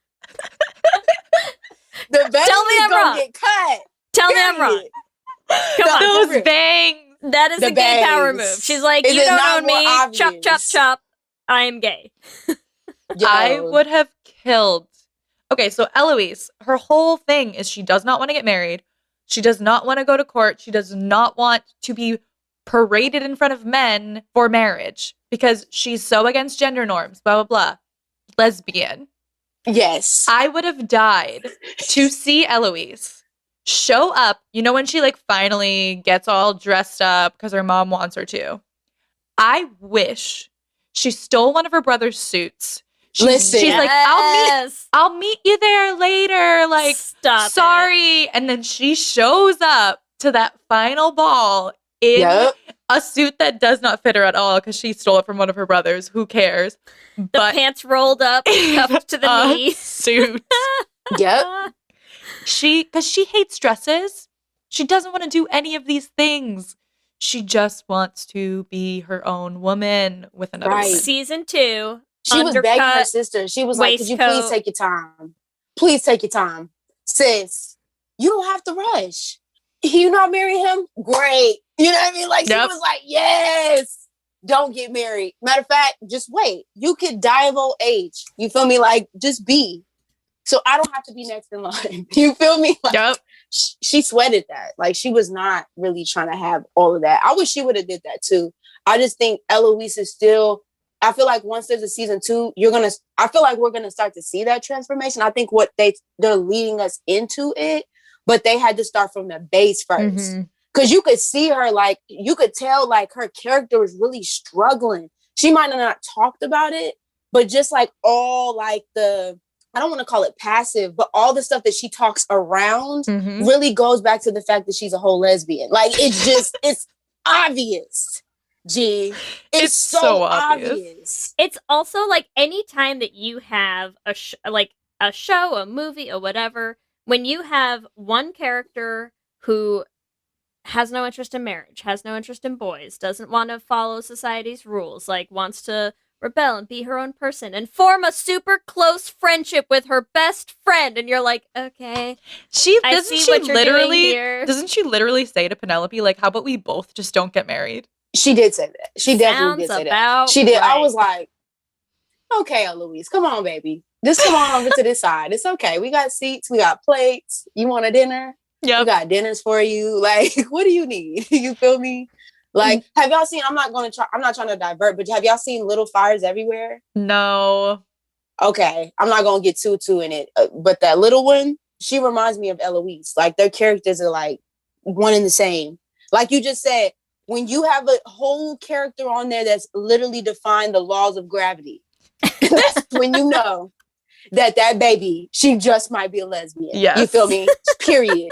The bangs Tell me I'm wrong. Get cut. Tell me I'm wrong. Come on, those bangs. That is a gay power move. She's like, you don't own me. Obvious? Chop, chop, chop. I am gay. I would have killed. Okay, so Eloise, her whole thing is she does not want to get married. She does not want to go to court. She does not want to be paraded in front of men for marriage because she's so against gender norms, blah, blah, blah. Lesbian. Yes. I would have died to see Eloise show up, you know, when she like finally gets all dressed up because her mom wants her to. I wish she stole one of her brother's suits. She's like, I'll meet you there later. Like, stop. Sorry. It. And then she shows up to that final ball in a suit that does not fit her at all because she stole it from one of her brothers. Who cares? The pants rolled up, cuffed to the knee. Suit. Yep. Because she hates dresses. She doesn't want to do any of these things. She just wants to be her own woman with another woman. Season 2. She was begging her sister. She was like, could you please take your time? Please take your time. Sis, you don't have to rush. You not marry him? Great. You know what I mean? Like, she was like, yes, don't get married. Matter of fact, just wait. You could die of old age. You feel me? Like, just be. So I don't have to be next in line. You feel me? Like, she sweated that. Like, she was not really trying to have all of that. I wish she would have did that too. I just think Eloise is still, I feel like once there's a season 2, I feel like we're going to start to see that transformation. I think what they're leading us into it, but they had to start from the base first. Because you could see her, like, you could tell, like, her character was really struggling. She might have not talked about it, but just like all like I don't want to call it passive, but all the stuff that she talks around really goes back to the fact that she's a whole lesbian. Like, it's just, it's obvious. It's so obvious. It's also like any time that you have a show, a movie, or whatever, when you have one character who has no interest in marriage, has no interest in boys, doesn't want to follow society's rules, like wants to rebel and be her own person and form a super close friendship with her best friend, and you're like, okay, doesn't she literally say to Penelope, like, how about we both just don't get married? She did say that. She definitely did say that. She did. Right. I was like, okay, Eloise, come on, baby. Just come on over to this side. It's okay. We got seats. We got plates. You want a dinner? Yeah. We got dinners for you. Like, what do you need? You feel me? Like, have y'all seen, I'm not trying to divert, but have y'all seen Little Fires Everywhere? No. Okay. I'm not going to get too in it. But that little one, she reminds me of Eloise. Like, their characters are like one and the same. Like you just said, when you have a whole character on there that's literally defined the laws of gravity, that's when you know that baby, she just might be a lesbian. Yes. You feel me? Period.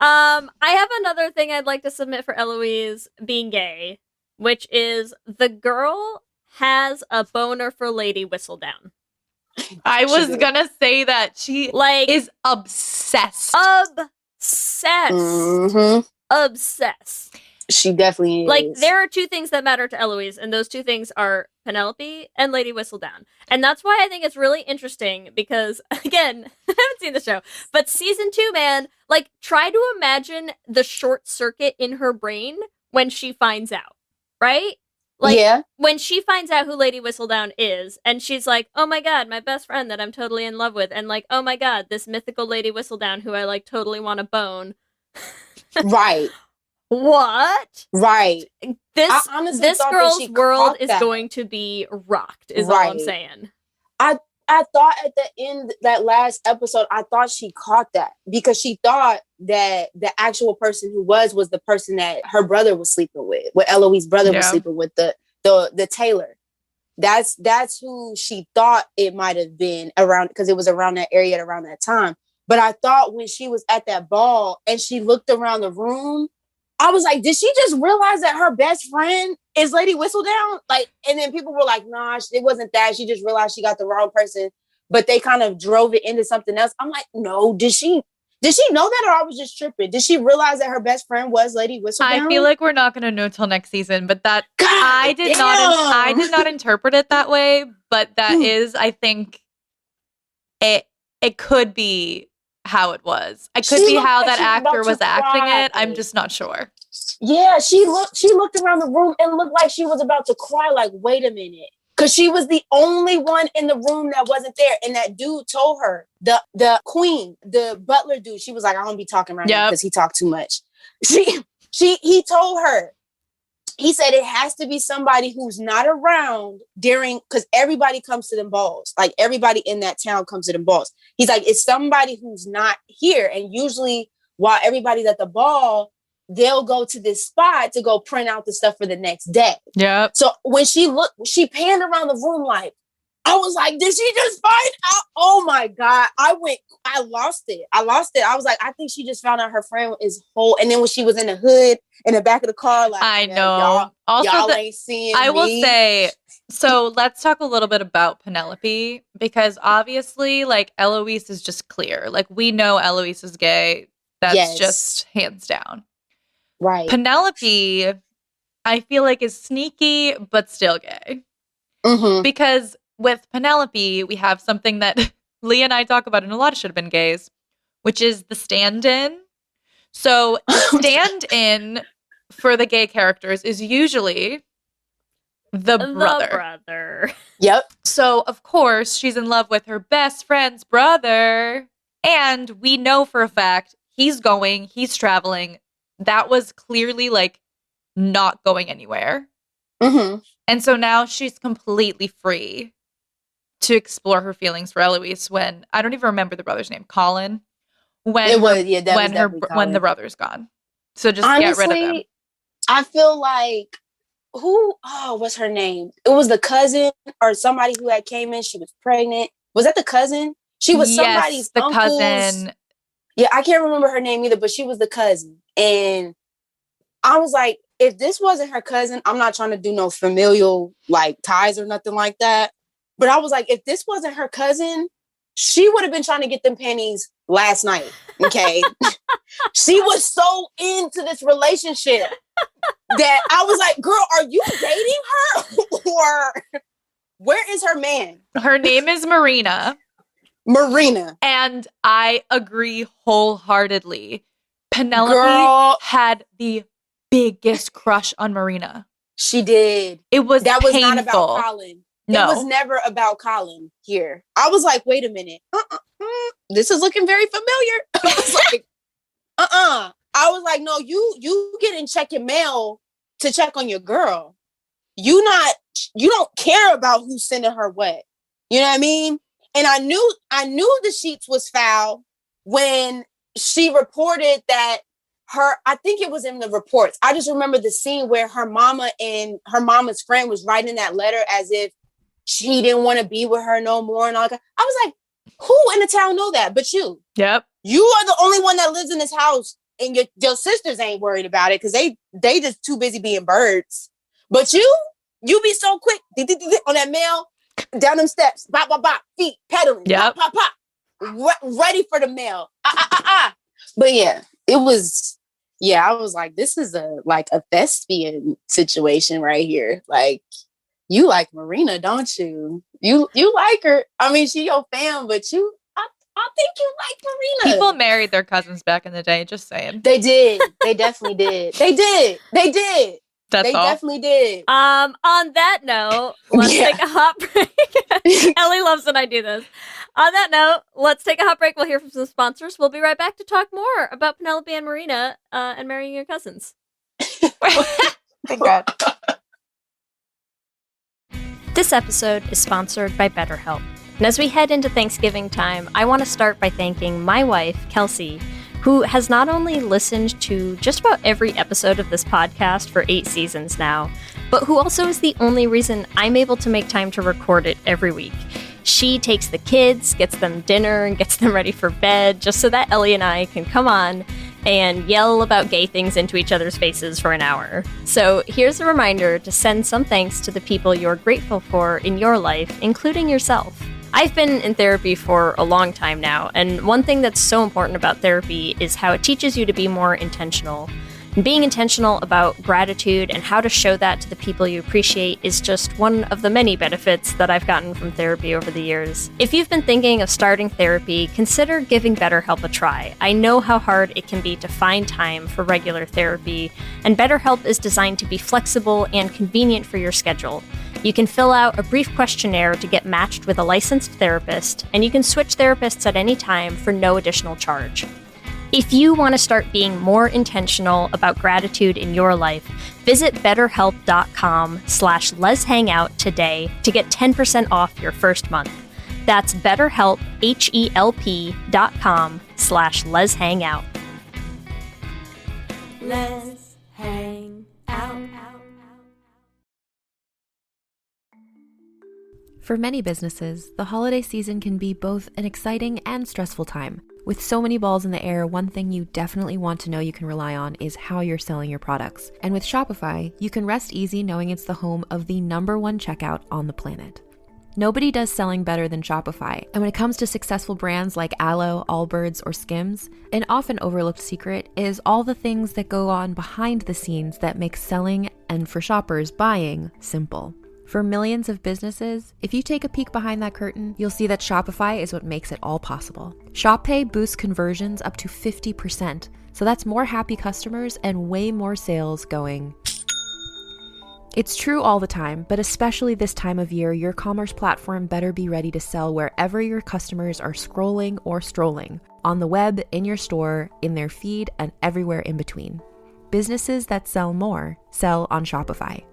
I have another thing I'd like to submit for Eloise being gay, which is the girl has a boner for Lady Whistledown. I was gonna say that she is obsessed. Obsessed. She definitely is. Like, there are two things that matter to Eloise, and those two things are Penelope and Lady Whistledown. And that's why I think it's really interesting, because, again, I haven't seen the show, but season 2, man, like, try to imagine the short circuit in her brain when she finds out, right? Like, Yeah. when she finds out who Lady Whistledown is, and she's like, oh my god, my best friend that I'm totally in love with, and like, oh my god, this mythical Lady Whistledown who I like totally want to bone. Right. What? Right. This I honestly this thought that girl's she world caught is that. going to be rocked, is all I'm Right. saying. I thought at the end, that last episode, I thought she caught that because she thought that the actual person who was the person that her brother was sleeping with, what Eloise's brother was sleeping with, the tailor. That's who she thought it might have been around, because it was around that area at around that time. But I thought when she was at that ball and she looked around the room, I was like, did she just realize that her best friend is Lady Whistledown? Like, and then people were like, nah, it wasn't that. She just realized she got the wrong person, but they kind of drove it into something else. I'm like, no, did she know that, or I was just tripping? Did she realize that her best friend was Lady Whistledown? I feel like we're not going to know till next season, but that God, I did not interpret it that way, but that is, I think it could be how it was. It could be how that actor was acting it. I'm just not sure. Yeah, she looked around the room and looked like she was about to cry. Like, wait a minute. Because she was the only one in the room that wasn't there. And that dude told her, the queen, the butler dude, she was like, I don't be talking right now because he talked too much. He told her, he said it has to be somebody who's not around because everybody comes to them balls. Like, everybody in that town comes to them balls. He's like, it's somebody who's not here. And usually while everybody's at the ball, they'll go to this spot to go print out the stuff for the next day. Yeah. So when she panned around the room, like, I was like, did she just find out? Oh my God. I lost it. I was like, I think she just found out her friend is whole. And then when she was in the hood, in the back of the car, like, I know. Y'all ain't seeing I will me. say, so let's talk a little bit about Penelope, because obviously, like, Eloise is just clear. Like, we know Eloise is gay. That's just hands down. Right. Penelope, I feel like, is sneaky, but still gay. Mm-hmm. Because with Penelope, we have something that Leah and I talk about in a lot of Should Have Been Gays, which is the stand-in. So the stand-in for the gay characters is usually the brother. Yep. So, of course, she's in love with her best friend's brother. And we know for a fact he's traveling. That was clearly, like, not going anywhere. Mm-hmm. And so now she's completely free to explore her feelings for Eloise when, I don't even remember the brother's name, Colin. When the brother's gone. So just honestly, get rid of him. I feel like what's her name? It was the cousin or somebody who had came in. She was pregnant. Was that the cousin? She was somebody's the uncle's cousin. Yeah, I can't remember her name either, but she was the cousin. And I was like, if this wasn't her cousin, I'm not trying to do no familial like ties or nothing like that. But I was like, if this wasn't her cousin, she would have been trying to get them pennies last night. Okay. She was so into this relationship that I was like, girl, are you dating her? Or where is her man? Her name is Marina. And I agree wholeheartedly. Penelope had the biggest crush on Marina. She did. That was painful. Not about Colin. No. It was never about Colin here. I was like, wait a minute. This is looking very familiar. I was like, I was like, no, you get and check your mail to check on your girl. You don't care about who's sending her what. You know what I mean? And I knew the sheets was foul when she reported that I think it was in the reports. I just remember the scene where her mama and her mama's friend was writing that letter as if she didn't want to be with her no more and all that. I was like, who in the town know that but you? Yep. You are the only one that lives in this house, and your sisters ain't worried about it because they just too busy being birds. But you be so quick on that mail, down them steps, bop, bop, bop, feet pedaling, yep. pop, pop, pop, ready for the mail. But yeah, it was. Yeah, I was like, this is a thespian situation right here. Like, you like Marina, don't you? You like her. I mean, she your fan, but I think you like Marina. People married their cousins back in the day, just saying. They did. They definitely did. They did. That's They all. definitely did. On that note, let's Yeah. take a hot break. Ellie loves when I do this. On that note, let's take a hot break. We'll hear from some sponsors. We'll be right back to talk more about Penelope and Marina and marrying your cousins. Thank God. This episode is sponsored by BetterHelp. And as we head into Thanksgiving time, I want to start by thanking my wife, Kelsey, who has not only listened to just about every episode of this podcast for 8 seasons now, but who also is the only reason I'm able to make time to record it every week. She takes the kids, gets them dinner, and gets them ready for bed just so that Ellie and I can come on and yell about gay things into each other's faces for an hour. So here's a reminder to send some thanks to the people you're grateful for in your life, including yourself. I've been in therapy for a long time now, and one thing that's so important about therapy is how it teaches you to be more intentional. And being intentional about gratitude and how to show that to the people you appreciate is just one of the many benefits that I've gotten from therapy over the years. If you've been thinking of starting therapy, consider giving BetterHelp a try. I know how hard it can be to find time for regular therapy, and BetterHelp is designed to be flexible and convenient for your schedule. You can fill out a brief questionnaire to get matched with a licensed therapist, and you can switch therapists at any time for no additional charge. If you want to start being more intentional about gratitude in your life, visit betterhelp.com/letshangout today to get 10% off your first month. That's BetterHelp, HELP.com/letshangout. Let's hang out. For many businesses, the holiday season can be both an exciting and stressful time. With so many balls in the air, one thing you definitely want to know you can rely on is how you're selling your products. And with Shopify, you can rest easy knowing it's the home of the #1 checkout on the planet. Nobody does selling better than Shopify, and when it comes to successful brands like Aloe, Allbirds, or Skims, an often overlooked secret is all the things that go on behind the scenes that make selling, and for shoppers, buying, simple. For millions of businesses, if you take a peek behind that curtain, you'll see that Shopify is what makes it all possible. Shop Pay boosts conversions up to 50%, so that's more happy customers and way more sales going. It's true all the time, but especially this time of year, your commerce platform better be ready to sell wherever your customers are scrolling or strolling, on the web, in your store, in their feed, and everywhere in between. Businesses that sell more sell on Shopify.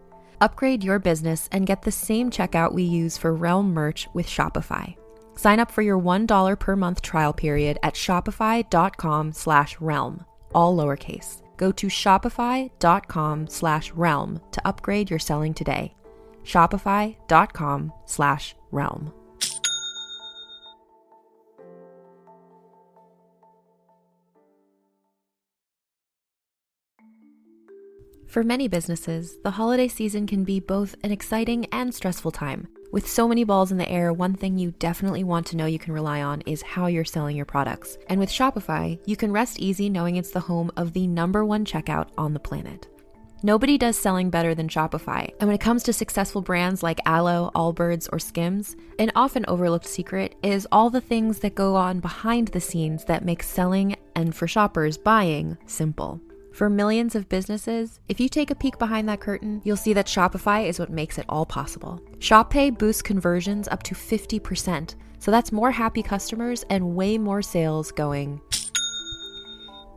Upgrade your business and get the same checkout we use for Realm merch with Shopify. Sign up for your $1 per month trial period at shopify.com/realm, all lowercase. Go to shopify.com/realm to upgrade your selling today. Shopify.com/realm. For many businesses, the holiday season can be both an exciting and stressful time. With so many balls in the air, one thing you definitely want to know you can rely on is how you're selling your products. And with Shopify, you can rest easy knowing it's the home of the #1 checkout on the planet. Nobody does selling better than Shopify, and when it comes to successful brands like Aloe, Allbirds, or Skims, an often overlooked secret is all the things that go on behind the scenes that make selling, and for shoppers, buying, simple. For millions of businesses, if you take a peek behind that curtain, you'll see that Shopify is what makes it all possible. Shop Pay boosts conversions up to 50%, so that's more happy customers and way more sales going.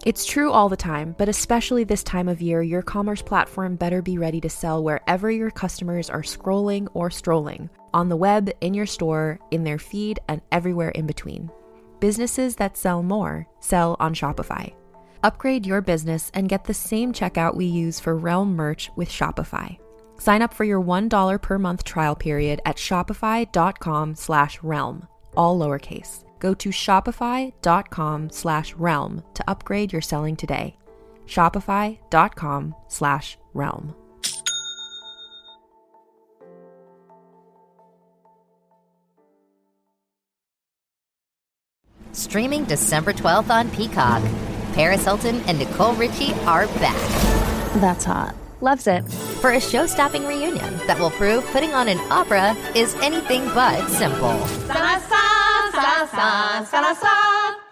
It's true all the time, but especially this time of year, your commerce platform better be ready to sell wherever your customers are scrolling or strolling, on the web, in your store, in their feed, and everywhere in between. Businesses that sell more sell on Shopify. Upgrade your business and get the same checkout we use for Realm merch with Shopify. Sign up for your $1 per month trial period at shopify.com/realm, all lowercase. Go to shopify.com/realm to upgrade your selling today. Shopify.com/realm. Streaming December 12th on Peacock. Paris Hilton and Nicole Richie are back. That's hot. Loves it. For a show-stopping reunion that will prove putting on an opera is anything but simple.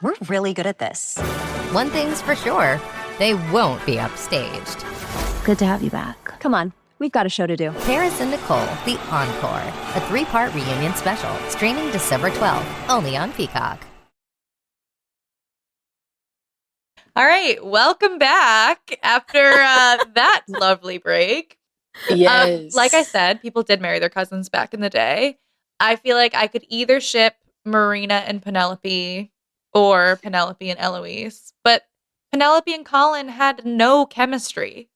We're really good at this. One thing's for sure, they won't be upstaged. Good to have you back. Come on, we've got a show to do. Paris and Nicole, The Encore, a 3-part reunion special, streaming December 12th, only on Peacock. All right, welcome back after that lovely break. Yes. Like I said, people did marry their cousins back in the day. I feel like I could either ship Marina and Penelope or Penelope and Eloise, but Penelope and Colin had no chemistry.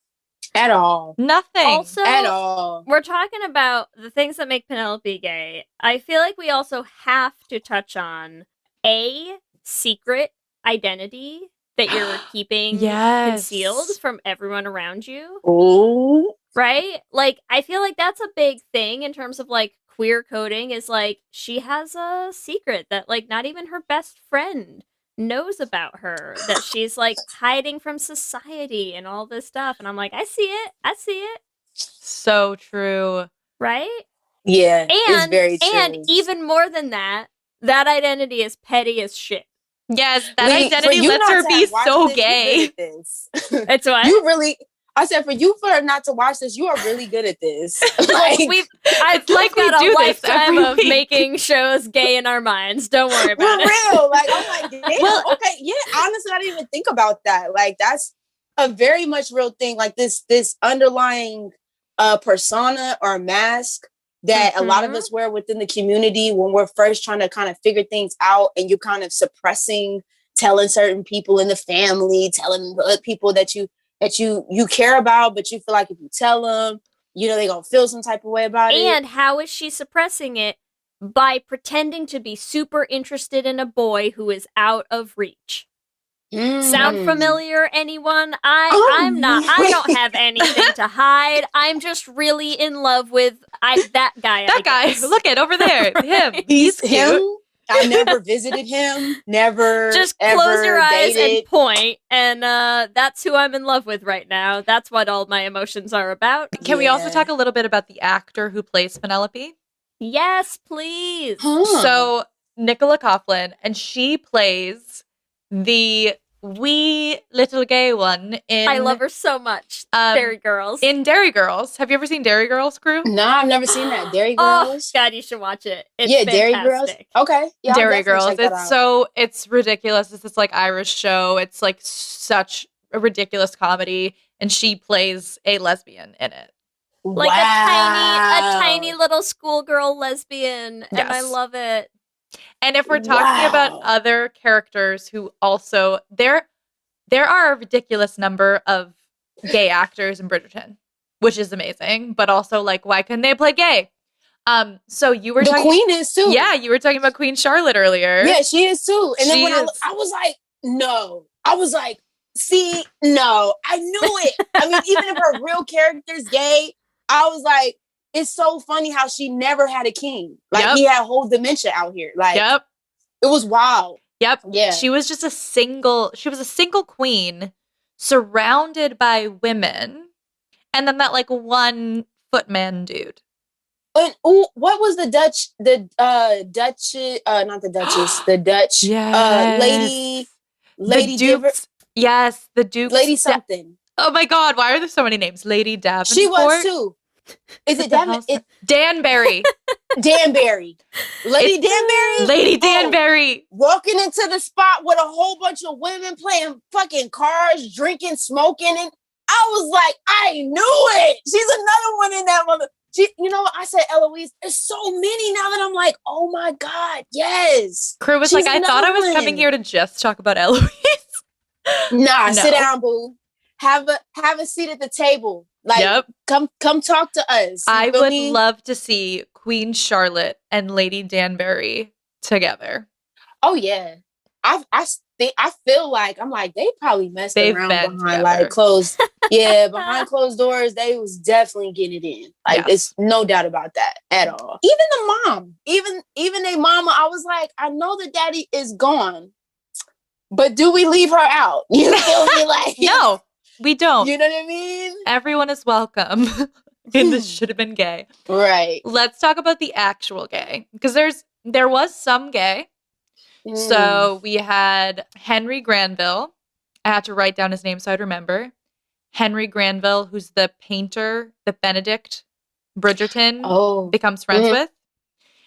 At all. Nothing. Also, At all. we're talking about the things that make Penelope gay. I feel like we also have to touch on a secret identity that you're keeping concealed from everyone around you. Ooh. Right? Like, I feel like that's a big thing in terms of, like, queer coding is, like, she has a secret that, like, not even her best friend knows about her, that she's, like, hiding from society and all this stuff. And I'm like, I see it. I see it. So true. Right? Yeah, it's very true. And even more than that, that identity is petty as shit. Yes, that identity lets her be so gay. It's what? You really... I said, for you not to watch this, you are really good at this. Like, I've like we got do a this lifetime every of week. making shows gay in our minds. Don't worry about it. For real. Like, I'm like, damn, okay. Yeah, honestly, I didn't even think about that. Like, that's a very much real thing. Like, this underlying persona or mask that a lot of us wear within the community when we're first trying to kind of figure things out, and you're kind of suppressing, telling certain people in the family, telling people that you care about, but you feel like if you tell them, you know, they're going to feel some type of way about it. And how is she suppressing it? By pretending to be super interested in a boy who is out of reach. Sound familiar, anyone? I'm not. I don't have anything to hide. I'm just really in love with that guy. That guy. Look at over there. Him. He's cute. him. I never visited him. Never. Just ever close your eyes dated. and point, and that's who I'm in love with right now. That's what all my emotions are about. Can we also talk a little bit about the actor who plays Penelope? Yes, please. So Nicola Coughlan, and she plays the wee little gay one in... I love her so much. Dairy Girls. In Dairy Girls. Have you ever seen Dairy Girls, Krü? No, I've never seen that. Dairy Girls? Oh, God, you should watch it. It's Dairy fantastic. Girls? Okay. Yeah, I'll Dairy definitely Girls. check that out. It's ridiculous. It's this like Irish show. It's like such a ridiculous comedy. And she plays a lesbian in it. Like a tiny little schoolgirl lesbian. And I love it. And if we're talking about other characters who also... There are a ridiculous number of gay actors in Bridgerton, which is amazing. But also, like, why couldn't they play gay? So you were the talking... Queen is too. Yeah, you were talking about Queen Charlotte earlier. Yeah, she is too. And then when I was like, no. I was like, see, no. I knew it. I mean, even if her real character's gay, I was like, it's so funny how she never had a king. Like, he had whole dementia out here. Like, it was wild. Yep. Yeah. She was a single queen surrounded by women. And then that like one footman dude. And what was the Dutch, not the Duchess, the Dutch Lady Dukes. Yes, the Duke. Lady something. Oh my God, why are there so many names? Lady Davenport. She was too. Is it Danbury? Danbury. Lady Danbury? Lady Danbury. Walking into the spot with a whole bunch of women playing fucking cards, drinking, smoking, and I was like, I knew it. She's another one in that mother. You know what? I said Eloise. There's so many now that I'm like, oh my God, yes. Krü was like, I thought I was coming here to just talk about Eloise. Nah, sit down, boo. Have a seat at the table. Like, come talk to us. I would love to see Queen Charlotte and Lady Danbury together. Oh yeah, I feel like I'm like they probably messed around behind like closed. Yeah, behind closed doors, they was definitely getting it in. Like, it's no doubt about that at all. Even the mom, even their mama, I was like, I know the daddy is gone, but do we leave her out? You feel me? Like, no. We don't. You know what I mean? Everyone is welcome. And this should have been gay. Right. Let's talk about the actual gay. Because there was some gay. So we had Henry Granville. I had to write down his name so I'd remember. Henry Granville, who's the painter that Benedict Bridgerton Oh. becomes friends with.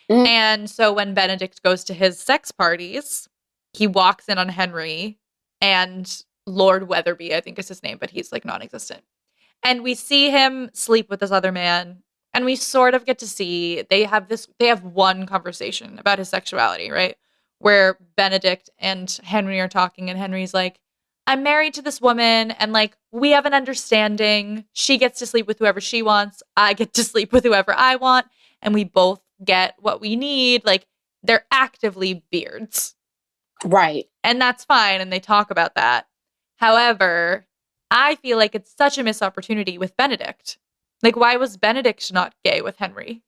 Mhm. And so when Benedict goes to his sex parties, he walks in on Henry and Lord Weatherby, I think is his name, but he's like non-existent. And we see him sleep with this other man. And we sort of get to see they have one conversation about his sexuality, right? Where Benedict and Henry are talking, and Henry's like, I'm married to this woman, and like, we have an understanding. She gets to sleep with whoever she wants. I get to sleep with whoever I want. And we both get what we need. Like, they're actively beards. Right. And that's fine. And they talk about that. However, I feel like it's such a missed opportunity with Benedict. Like, why was Benedict not gay with Henry?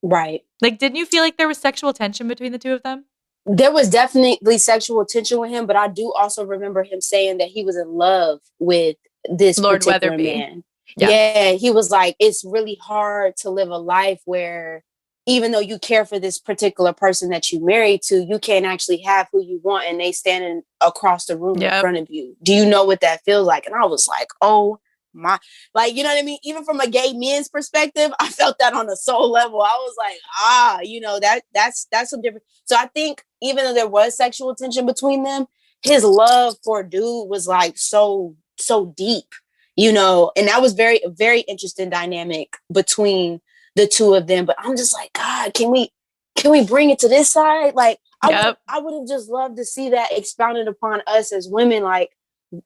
Right. Like, didn't you feel like there was sexual tension between the two of them? There was definitely sexual tension with him, but I do also remember him saying that he was in love with this Lord particular Weatherby. man. Yeah. Yeah, he was like, it's really hard to live a life where even though you care for this particular person that you married to, you can't actually have who you want and they standing across the room in front of you. Do you know what that feels like? And I was like, oh my, like, you know what I mean? Even from a gay man's perspective, I felt that on a soul level. I was like, you know, that's some different. So I think even though there was sexual tension between them, his love for dude was like so deep, you know, and that was very interesting dynamic between the two of them. But I'm just like, God, can we bring it to this side? Like, I would have just loved to see that expounded upon us as women. Like,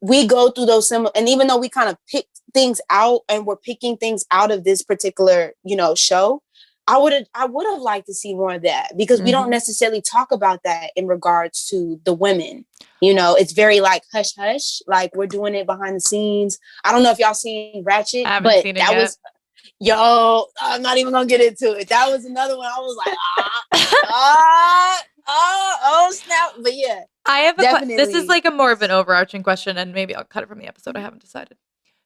we go through those similar, and even though we kind of picked things out and we're picking things out of this particular, you know, show, I would have liked to see more of that, because we don't necessarily talk about that in regards to the women. You know, it's very like hush hush, like we're doing it behind the scenes. I don't know if y'all seen Ratchet, but seen it that yet. was, yo, I'm not even gonna get into it. That was another one. I was like, oh snap! But yeah, I have definitely. This is like a more of an overarching question, and maybe I'll cut it from the episode. I haven't decided.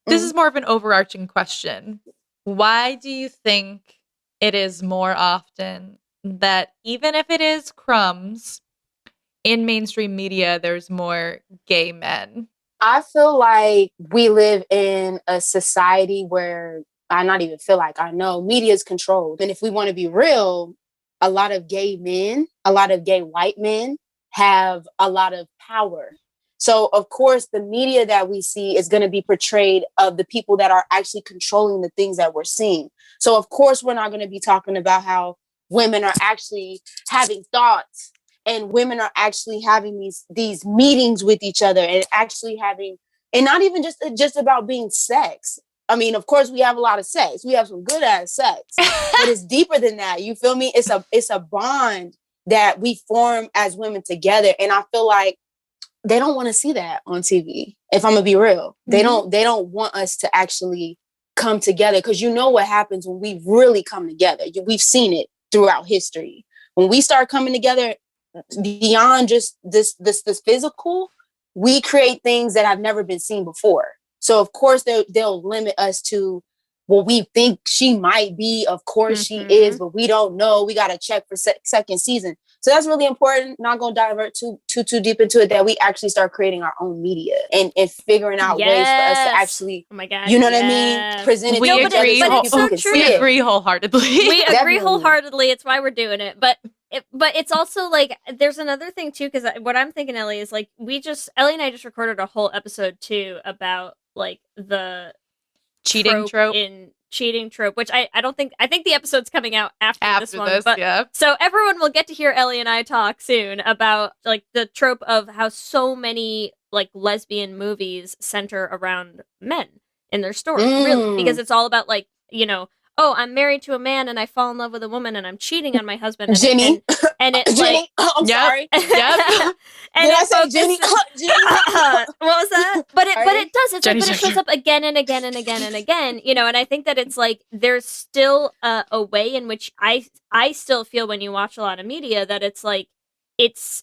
This is more of an overarching question. Why do you think it is more often that even if it is crumbs in mainstream media, there's more gay men? I feel like we live in a society where I know media is controlled. And if we want to be real, a lot of gay men, a lot of gay white men have a lot of power. So, of course, the media that we see is going to be portrayed of the people that are actually controlling the things that we're seeing. So, of course, we're not going to be talking about how women are actually having thoughts and women are actually having these meetings with each other and actually having, and not even just about being sex. I mean, of course, we have a lot of sex. We have some good ass sex, but it's deeper than that. You feel me? It's a bond that we form as women together. And I feel like they don't want to see that on TV. If I'm gonna be real, they don't want us to actually come together, because you know what happens when we really come together. We've seen it throughout history. When we start coming together beyond just this physical, we create things that have never been seen before. So of course they'll limit us to what we think she might be. Of course she is, but we don't know. We got to check for second season. So that's really important. Not going to divert too deep into it, that we actually start creating our own media and figuring out ways for us to actually, oh my God, you know what I mean? Present it We together agree, so people can see it. agree wholeheartedly. We agree Definitely. wholeheartedly. It's why we're doing it. But it's also like, there's another thing too, because what I'm thinking, Ellie, is like, Ellie and I just recorded a whole episode too about like the cheating trope, which I think the episode's coming out after this one. But yeah. So everyone will get to hear Ellie and I talk soon about like the trope of how so many like lesbian movies center around men in their story, really, because it's all about like, you know, oh, I'm married to a man and I fall in love with a woman and I'm cheating on my husband. And Jenny. And it's Jenny. like, I'm sorry. Yep. And Did I say Jenny? Jenny? what was that? But it does. It's Jenny like, but it shows up again and again and again and again. You know, and I think that it's like there's still a way in which I still feel when you watch a lot of media that it's like it's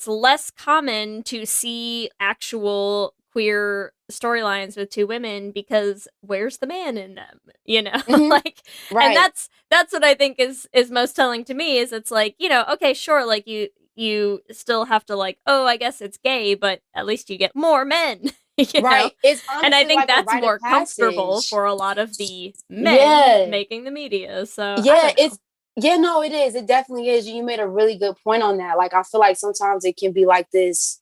less common to see actual queer storylines with two women, because where's the man in them, you know? Like, right. And that's what I think is most telling to me, is it's like, you know, okay, sure, like you still have to like, oh, I guess it's gay, but at least you get more men, You Right. know? It's And I honestly think like a that's rite of more comfortable passage. for a lot of the men Yeah. making the media. So I Yeah, don't know. it's no, it is. It definitely is. You made a really good point on that. Like I feel like sometimes it can be like this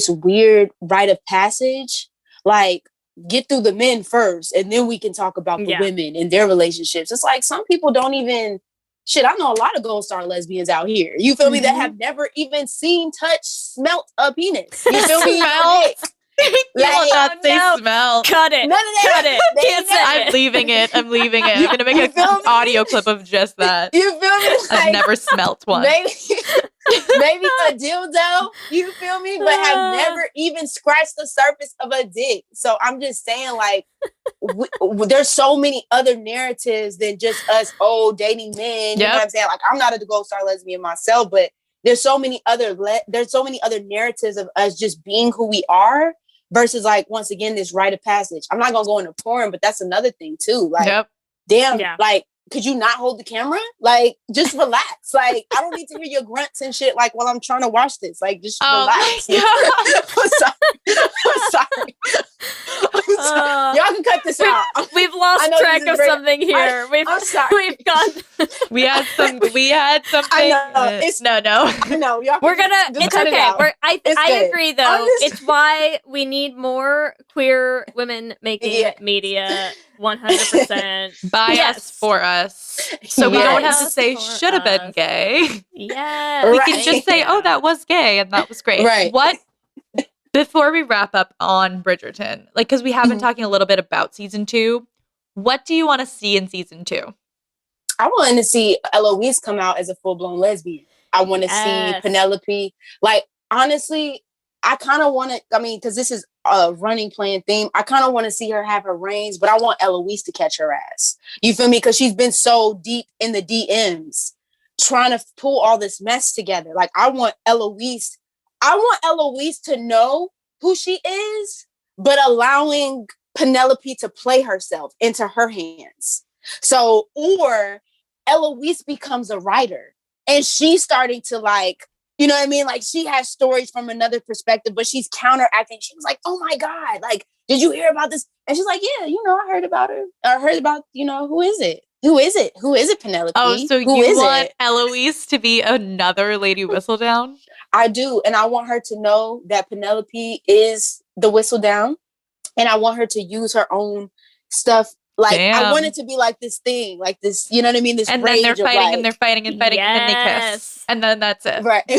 weird rite of passage. Like get through the men first, and then we can talk about the Yeah. women and their relationships. It's like some people don't even shit. I know a lot of Gold Star lesbians out here. You feel me? That have never even seen, touched, smelt a penis. You feel me? Smelt. You will Like, not say no. smell. Cut it. None of that. Cut it. They Can't ain't never- say I'm it. leaving it. I'm leaving it. I'm gonna make You an feel me? audio clip of just that. You feel me? I've Like, never smelt one. maybe maybe a dildo, you feel me, but have never even scratched the surface of a dick. So I'm just saying, like, there's so many other narratives than just us dating men. You know what I'm saying? Like, I'm not a Gold Star lesbian myself, but there's so many other narratives of us just being who we are versus, like, once again, this rite of passage. I'm not gonna go into porn, but that's another thing too. Like, damn, like, could you not hold the camera? Like, just relax. Like, I don't need to hear your grunts and shit, like, while I'm trying to watch this. Like, just relax. I'm sorry. Y'all can cut this out. We've lost track of something here. I'm sorry. We've gone. We had something. I know. No, y'all We're gonna. just It's cut okay. it out. I good. agree, though. It's why we need more queer women making media. 100%. By us, for us. So we don't have to Yes. say For should have been us. gay. Yes. We can just say, oh, that was gay and that was great. Right. What, before we wrap up on Bridgerton, like, because we have been talking a little bit about season 2, what do you want to see in season 2? I want to see Eloise come out as a full-blown lesbian. I want to see Penelope. Like, honestly, I kind of want to, I mean, because this is a running playing theme, I kind of want to see her have her reigns, but I want Eloise to catch her ass. You feel me? Because she's been so deep in the DMs trying to pull all this mess together. Like, I want Eloise to know who she is, but allowing Penelope to play herself into her hands. So, or Eloise becomes a writer and she's starting to, like, you know what I mean? Like, she has stories from another perspective, but she's counteracting. She was like, oh my God, like, did you hear about this? And she's like, yeah, I heard about her. I heard about, who is it? Who is it? Who is it, Penelope? Oh, so who you want Eloise to be another Lady Whistledown? I do. And I want her to know that Penelope is the Whistledown. And I want her to use her own stuff. Like, I want it to be like this thing, like this, you know what I mean? This and rage then they're fighting, of, like, and they're fighting and fighting, and then they kiss. And then that's it. Right. You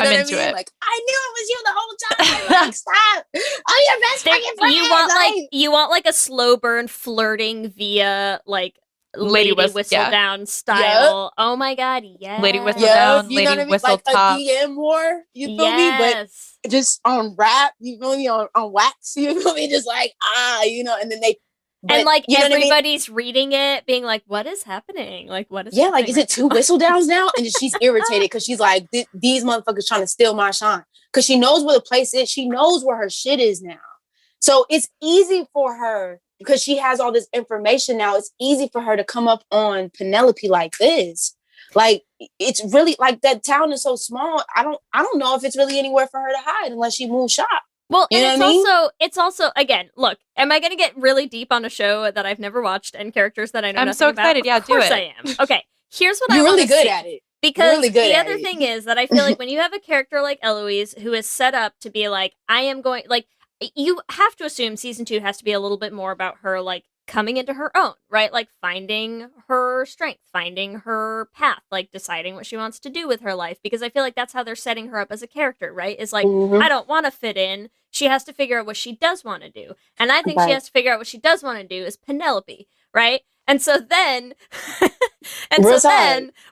know I'm what into I mean? it. Like, I knew it was you the whole time. Like, stop. I'm your best fucking friend. You want like a slow burn flirting via like Lady Whistledown style. Yep. Oh my God, yes. Lady Whistledown, you know Lady what I mean? Like Whistletop. a DM war, you feel me? But just on rap, you feel me? On wax, you feel me? Just like, and then they... But, and like I everybody's reading it, being like, "What is happening? Like, what is?" happening? Like, is it 2 Whistledowns now? And she's irritated because she's like, "These motherfuckers trying to steal my shine." Because she knows where the place is. She knows where her shit is now. So it's easy for her because she has all this information now. It's easy for her to come up on Penelope like this. Like, it's really like that town is so small. I don't know if it's really anywhere for her to hide unless she moves shop. Well, and it's also again, look, am I going to get really deep on a show that I've never watched and characters that I know I'm nothing so excited. about? Yeah, of course do it. I am. Okay, here's what You're I want really to good see. at it. Because really good the at other it. thing is that I feel like when you have a character like Eloise who is set up to be like, I am going, like, you have to assume season 2 has to be a little bit more about her, like, coming into her own, right? Like, finding her strength, finding her path, like, deciding what she wants to do with her life. Because I feel like that's how they're setting her up as a character, right? Is like, I don't want to fit in. She has to figure out what she does want to do. And I think she has to figure out what she does want to do is Penelope, right? And so then,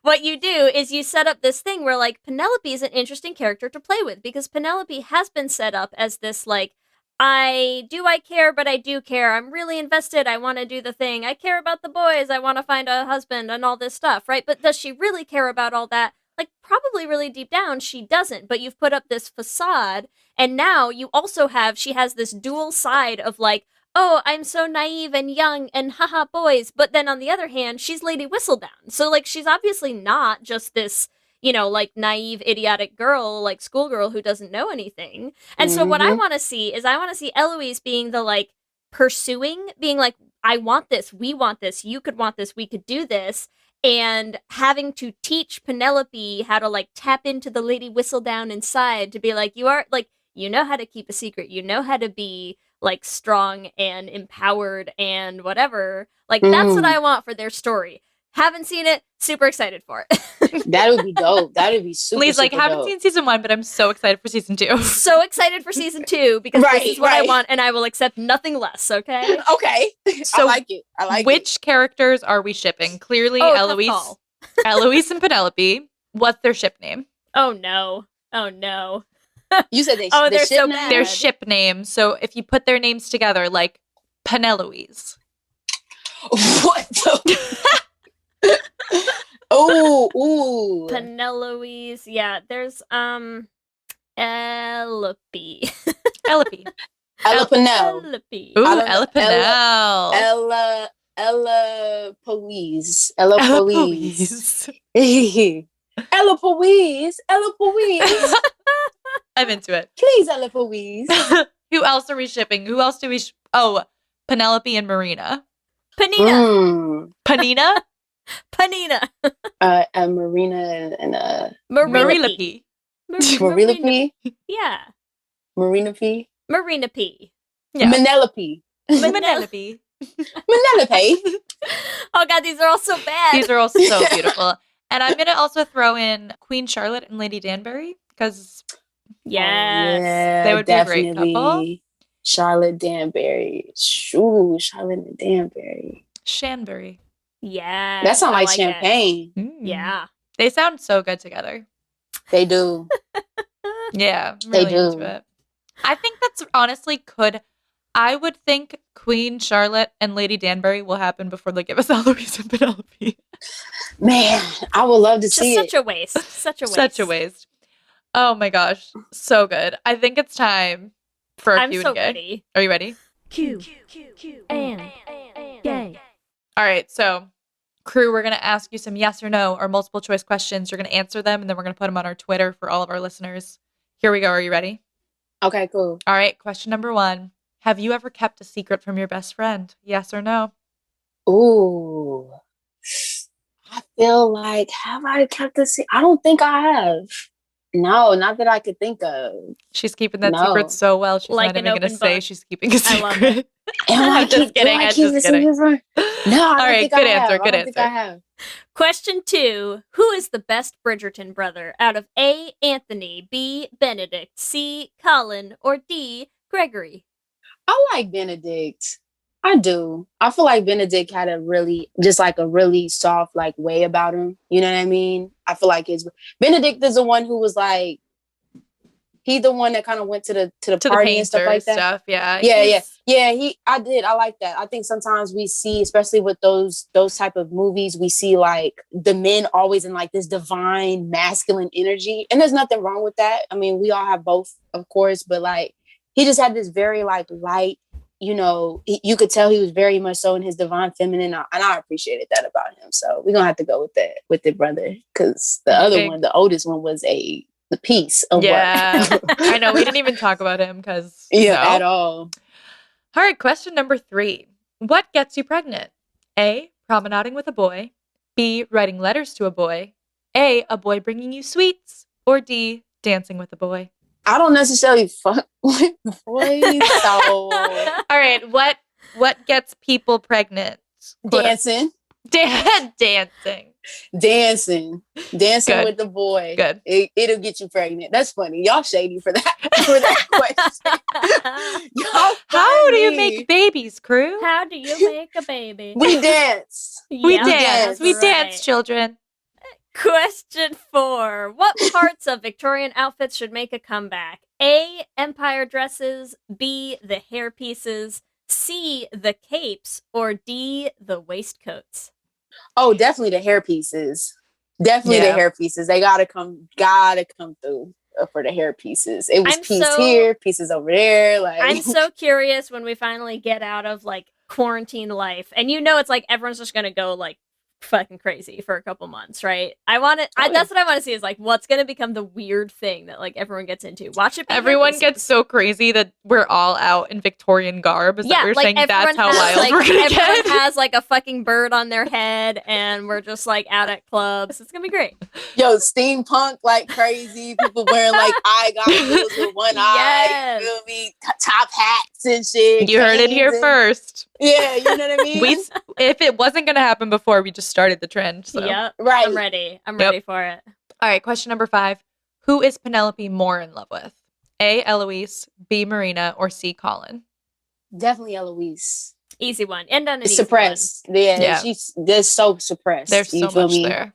what you do is you set up this thing where, like, Penelope is an interesting character to play with because Penelope has been set up as this, like, I care, but I do care. I'm really invested. I want to do the thing. I care about the boys. I want to find a husband and all this stuff, right? But does she really care about all that? Like, probably really deep down, she doesn't. But you've put up this facade, and now you also she has this dual side of, like, oh, I'm so naive and young and haha boys. But then on the other hand, she's Lady Whistledown. So, like, she's obviously not just this, like naive, idiotic girl, like schoolgirl who doesn't know anything. And so what I want to see is Eloise being the like pursuing, being like, I want this, we want this, you could want this, we could do this. And having to teach Penelope how to like tap into the lady whistle down inside to be like, you are like, you know how to keep a secret, you know how to be like strong and empowered and whatever. Like that's what I want for their story. Haven't seen it, super excited for it. That would be dope. That would be super, Lee's like, super haven't dope. seen season 1, but I'm so excited for season 2. So excited for season 2 because this is what I want and I will accept nothing less, okay? Okay. So I like it. Which characters are we shipping? Clearly Eloise and Penelope. What's their ship name? Oh no. You said they're so ship bad. Their ship name. So if you put their names together, like Peneloise. What the? Ooh. Peneloise. Yeah, there's Elope. Elope. Ella Pennell. Elope. Ooh, Ella Pennell. Ella Police. Ella Police. Police. Ella Police. Ella Police. I'm into it. Please, Ella Police. Who else are we shipping? Who else do we Penelope and Marina. Panina. Panina? Panina. Marina and Marina P. Marina P. Yeah. Marina P. Marina P. Yeah. Manelope. Penelope. Manelope. Oh god, these are all so bad. These are all so beautiful. And I'm gonna also throw in Queen Charlotte and Lady Danbury because yes, they would definitely. be a great couple. Charlotte Danbury. Ooh, Charlotte and Danbury. Shanbury. Yeah. That sounds like champagne. Yeah. They sound so good together. They do. Yeah. I'm They really do. into it. I think that's honestly I would think Queen Charlotte and Lady Danbury will happen before they give us Eloise and Penelope. Man, I would love to see Such it. a waste. Such a waste. Such a waste. Oh my gosh. So good. I think it's time for a I'm Q so and Gay. ready. Are you ready? Q and gay. All right. So, Krü, we're going to ask you some yes or no or multiple choice questions. You're going to answer them, and then we're going to put them on our Twitter for all of our listeners. Here we go. Are you ready? Okay, cool. All right. Question number 1. Have you ever kept a secret from your best friend? Yes or no? Ooh. I feel like, have I kept a secret? I don't think I have. No, not that I could think of. She's keeping that secret so well. She's Like not an even going to open say book. she's keeping a secret. I love it. I'm just kidding. I'm just kidding. No, I don't right, think good I answer, have. good I don't think I answer. have. Question 2. Who is the best Bridgerton brother out of A, Anthony, B, Benedict, C, Colin, or D, Gregory? I like Benedict. I do. I feel like Benedict had a really soft like way about him. You know what I mean? I feel like Benedict is the one who was like, he's the one that kind of went to the party and stuff like that. Yeah. I like that. I think sometimes we see, especially with those type of movies, we see like the men always in like this divine masculine energy, and there's nothing wrong with that. I mean, we all have both, of course, but like he just had this very like light, you know, you could tell he was very much so in his divine feminine, and I appreciated that about him. So we're gonna have to go with it, brother, because the other one, the oldest one, was the piece of work. I know, we didn't even talk about him because at all. All right, question number 3. What gets you pregnant? A, promenading with a boy. B, writing letters to a boy. A boy bringing you sweets. Or D, dancing with a boy. I don't necessarily fuck with boys, so all right, what gets people pregnant? Dancing. Dancing Good. With the boy. Good. It'll get you pregnant. That's funny. Y'all shady for that question. How do you make babies, Krü? How do you make a baby? We dance. We dance, children. Question 4. What parts of Victorian outfits should make a comeback? A, empire dresses. B, the hair pieces. C, the capes. Or D, the waistcoats? Oh, definitely the hair pieces. Definitely the hair pieces. They gotta come through for the hair pieces. It was here, pieces over there. Like I'm so curious when we finally get out of like quarantine life, and you know it's like everyone's just gonna go like fucking crazy for a couple months, right? That's what I want to see is like what's going to become the weird thing that like everyone gets into. Watch it. Everyone gets so crazy that we're all out in Victorian garb. Is that what you're saying? That's how wild we're gonna get. Everyone has like a fucking bird on their head, and we're just like out at clubs. It's gonna be great. Yo, steampunk like crazy. People wearing like eye goggles with one eye. You feel me? Top hats and shit. You heard it here first. Yeah, you know what I mean? If it wasn't going to happen before, we just started the trend. So. Yep. Right. I'm ready. I'm ready for it. All right, question number 5. Who is Penelope more in love with? A, Eloise, B, Marina, or C, Colin? Definitely Eloise. Easy one. And on an suppressed. Yeah, they're so suppressed. There's so much there.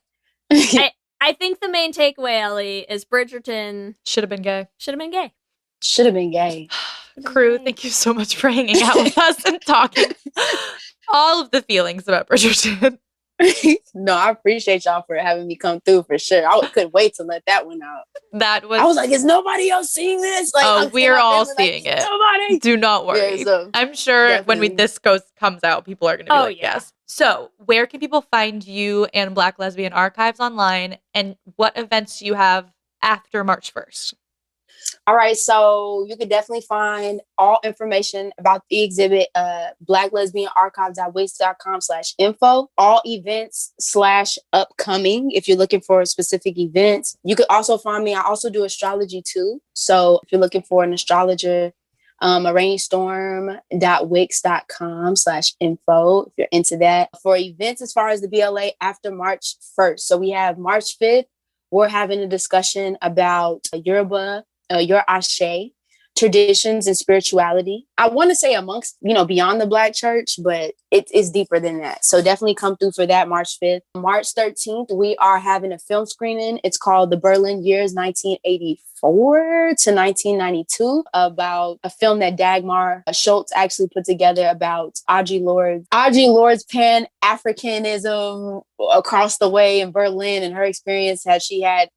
I think the main takeaway, Ellie, is Bridgerton should have been gay. Should have been gay. Krü, thank you so much for hanging out with us and talking all of the feelings about Bridgerton. No, I appreciate y'all for having me come through for sure. I couldn't wait to let that one out. I was like, is nobody else seeing this? Like, we're all seeing it. Somebody. Do not worry. Yeah, so I'm sure when this comes out, people are going to be yes. So where can people find you and Black Lesbian Archives online, and what events do you have after March 1st? All right, so you can definitely find all information about the exhibit, blacklesbianarchives.wix.com/info, all events /upcoming if you're looking for specific events. You could also find me. I also do astrology too. So if you're looking for an astrologer, arraignedStorm.wix.com/info if you're into that. For events as far as the BLA after March 1st. So we have March 5th, we're having a discussion about Yoruba, your Ashe, traditions and spirituality. I want to say amongst, beyond the Black church, but it's deeper than that. So definitely come through for that March 5th. March 13th, we are having a film screening. It's called The Berlin Years 1984 to 1992, about a film that Dagmar Schultz actually put together about Audre Lorde's Pan-Africanism across the way in Berlin, and her experience as she had,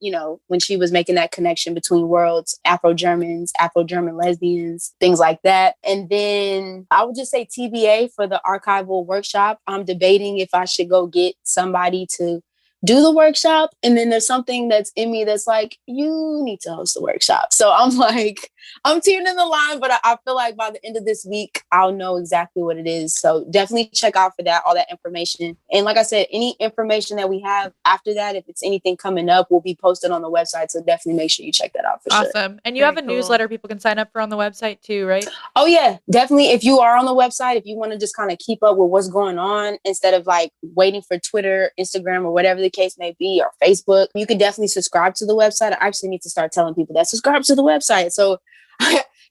when she was making that connection between worlds, Afro-Germans, Afro-German lesbians, things like that. And then I would just say TBA for the archival workshop. I'm debating if I should go get somebody to do the workshop. And then there's something that's in me that's like, you need to host the workshop. So I'm like, I'm teetering in the line, but I feel like by the end of this week, I'll know exactly what it is. So definitely check out for that, all that information. And like I said, any information that we have after that, if it's anything coming up, will be posted on the website. So definitely make sure you check that out for sure. Awesome. And you have a newsletter people can sign up for on the website too, right? Oh yeah, definitely. If you are on the website, if you want to just kind of keep up with what's going on instead of like waiting for Twitter, Instagram, or whatever the case may be, or Facebook, you can definitely subscribe to the website. I actually need to start telling people that subscribe to the website. So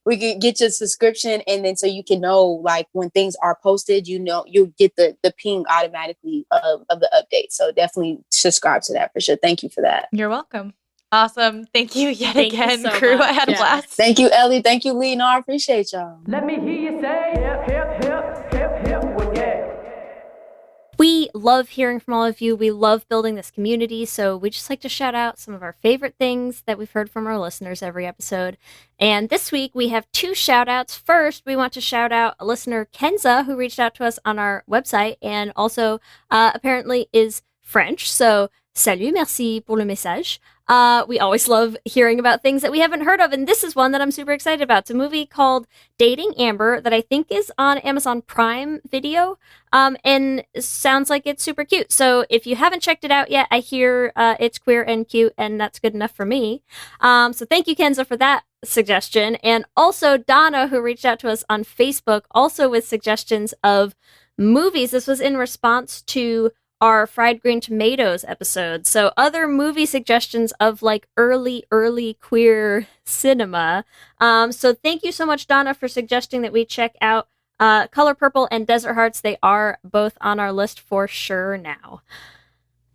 we can get your subscription, and then so you can know like when things are posted, you'll get the ping automatically of the update. So definitely subscribe to that for sure. Thank you for that. You're welcome. Awesome. Thank you again, Krü. I had a blast. Thank you, Ellie. Thank you, Lee. No, I appreciate y'all. Let me hear you say hip, hip, hip, hip, hip, well, yeah. We love hearing from all of you. We love building this community. So we just like to shout out some of our favorite things that we've heard from our listeners every episode. And this week we have 2 shout outs. First, we want to shout out a listener, Kenza, who reached out to us on our website and also apparently is French. So salut, merci pour le message. We always love hearing about things that we haven't heard of, and this is one that I'm super excited about. It's a movie called Dating Amber that I think is on Amazon Prime Video, and sounds like it's super cute. So if you haven't checked it out yet, I hear it's queer and cute, and that's good enough for me. So thank you, Kenza, for that suggestion. And also Donna, who reached out to us on Facebook, also with suggestions of movies. This was in response to our Fried Green Tomatoes episode. So other movie suggestions of like early queer cinema. So thank you so much, Donna, for suggesting that we check out Color Purple and Desert Hearts. They are both on our list for sure now.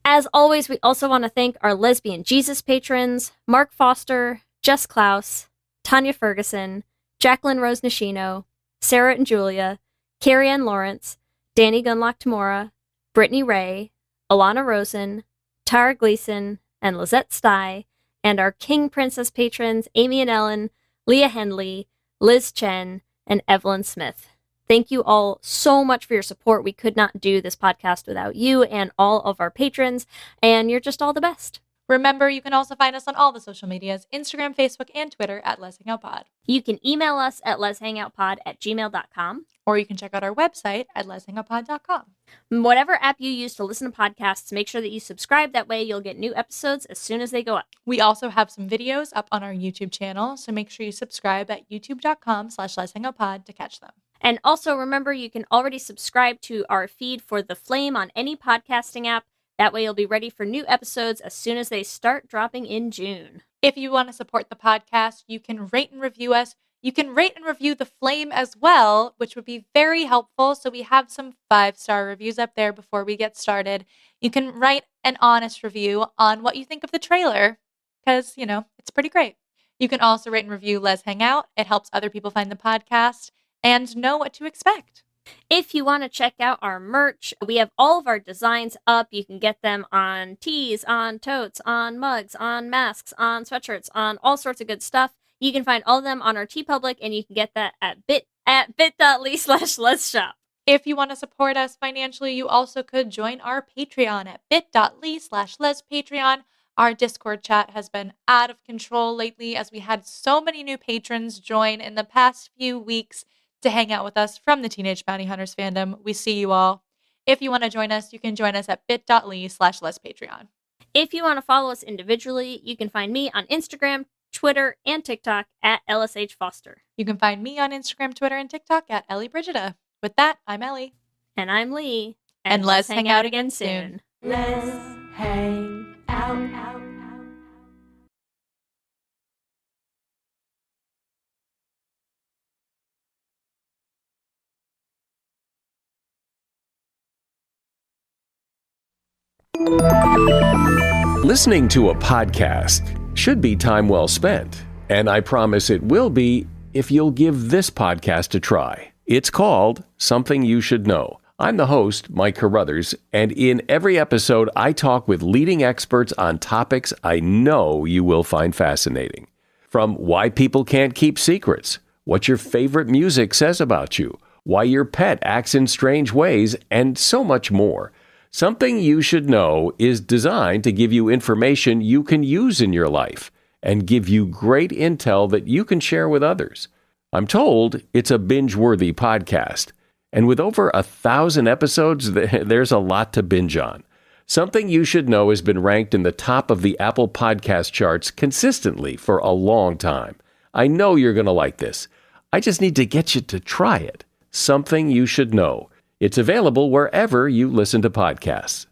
As always, we also want to thank our Lesbian Jesus patrons, Mark Foster, Jess Klaus, Tanya Ferguson, Jacqueline Rose Nishino, Sarah and Julia, Carrie Ann Lawrence, Danny Gunlock Tamora, Brittany Ray, Alana Rosen, Tara Gleason, and Lizette Stye, and our King Princess patrons, Amy and Ellen, Leah Henley, Liz Chen, and Evelyn Smith. Thank you all so much for your support. We could not do this podcast without you and all of our patrons, and you're just all the best. Remember, you can also find us on all the social medias, Instagram, Facebook, and Twitter at Let's Hang Out Pod. You can email us at letshangoutpod@gmail.com. Or you can check out our website at letshangoutpod.com. Whatever app you use to listen to podcasts, make sure that you subscribe. That way you'll get new episodes as soon as they go up. We also have some videos up on our YouTube channel, so make sure you subscribe at youtube.com/letshangoutpod to catch them. And also remember, you can already subscribe to our feed for The Flame on any podcasting app. That way you'll be ready for new episodes as soon as they start dropping in June. If you want to support the podcast, you can rate and review us. You can rate and review The Flame as well, which would be very helpful. So we have some 5-star reviews up there before we get started. You can write an honest review on what you think of the trailer, because, it's pretty great. You can also rate and review Let's Hang Out. It helps other people find the podcast and know what to expect. If you want to check out our merch, we have all of our designs up. You can get them on tees, on totes, on mugs, on masks, on sweatshirts, on all sorts of good stuff. You can find all of them on our TeePublic, and you can get that at bit.ly/let's shop. If you want to support us financially, you also could join our Patreon at bit.ly/lespatreon. Our Discord chat has been out of control lately as we had so many new patrons join in the past few weeks to hang out with us from the Teenage Bounty Hunters fandom. We see you all. If you want to join us, you can join us at bit.ly/lespatreon. If you want to follow us individually, you can find me on Instagram, Twitter, and TikTok at LSH Foster. You can find me on Instagram, Twitter, and TikTok at Ellie Brigida. With that, I'm Ellie. And I'm Lee. And let's hang out again soon. Let's hang out. Listening to a podcast should be time well spent, and I promise it will be if you'll give this podcast a try. It's called Something You Should Know. I'm the host, Mike Carruthers, and in every episode, I talk with leading experts on topics I know you will find fascinating. From why people can't keep secrets, what your favorite music says about you, why your pet acts in strange ways, and so much more. Something You Should Know is designed to give you information you can use in your life and give you great intel that you can share with others. I'm told it's a binge-worthy podcast, and with over 1,000 episodes, there's a lot to binge on. Something You Should Know has been ranked in the top of the Apple Podcast charts consistently for a long time. I know you're going to like this. I just need to get you to try it. Something You Should Know. It's available wherever you listen to podcasts.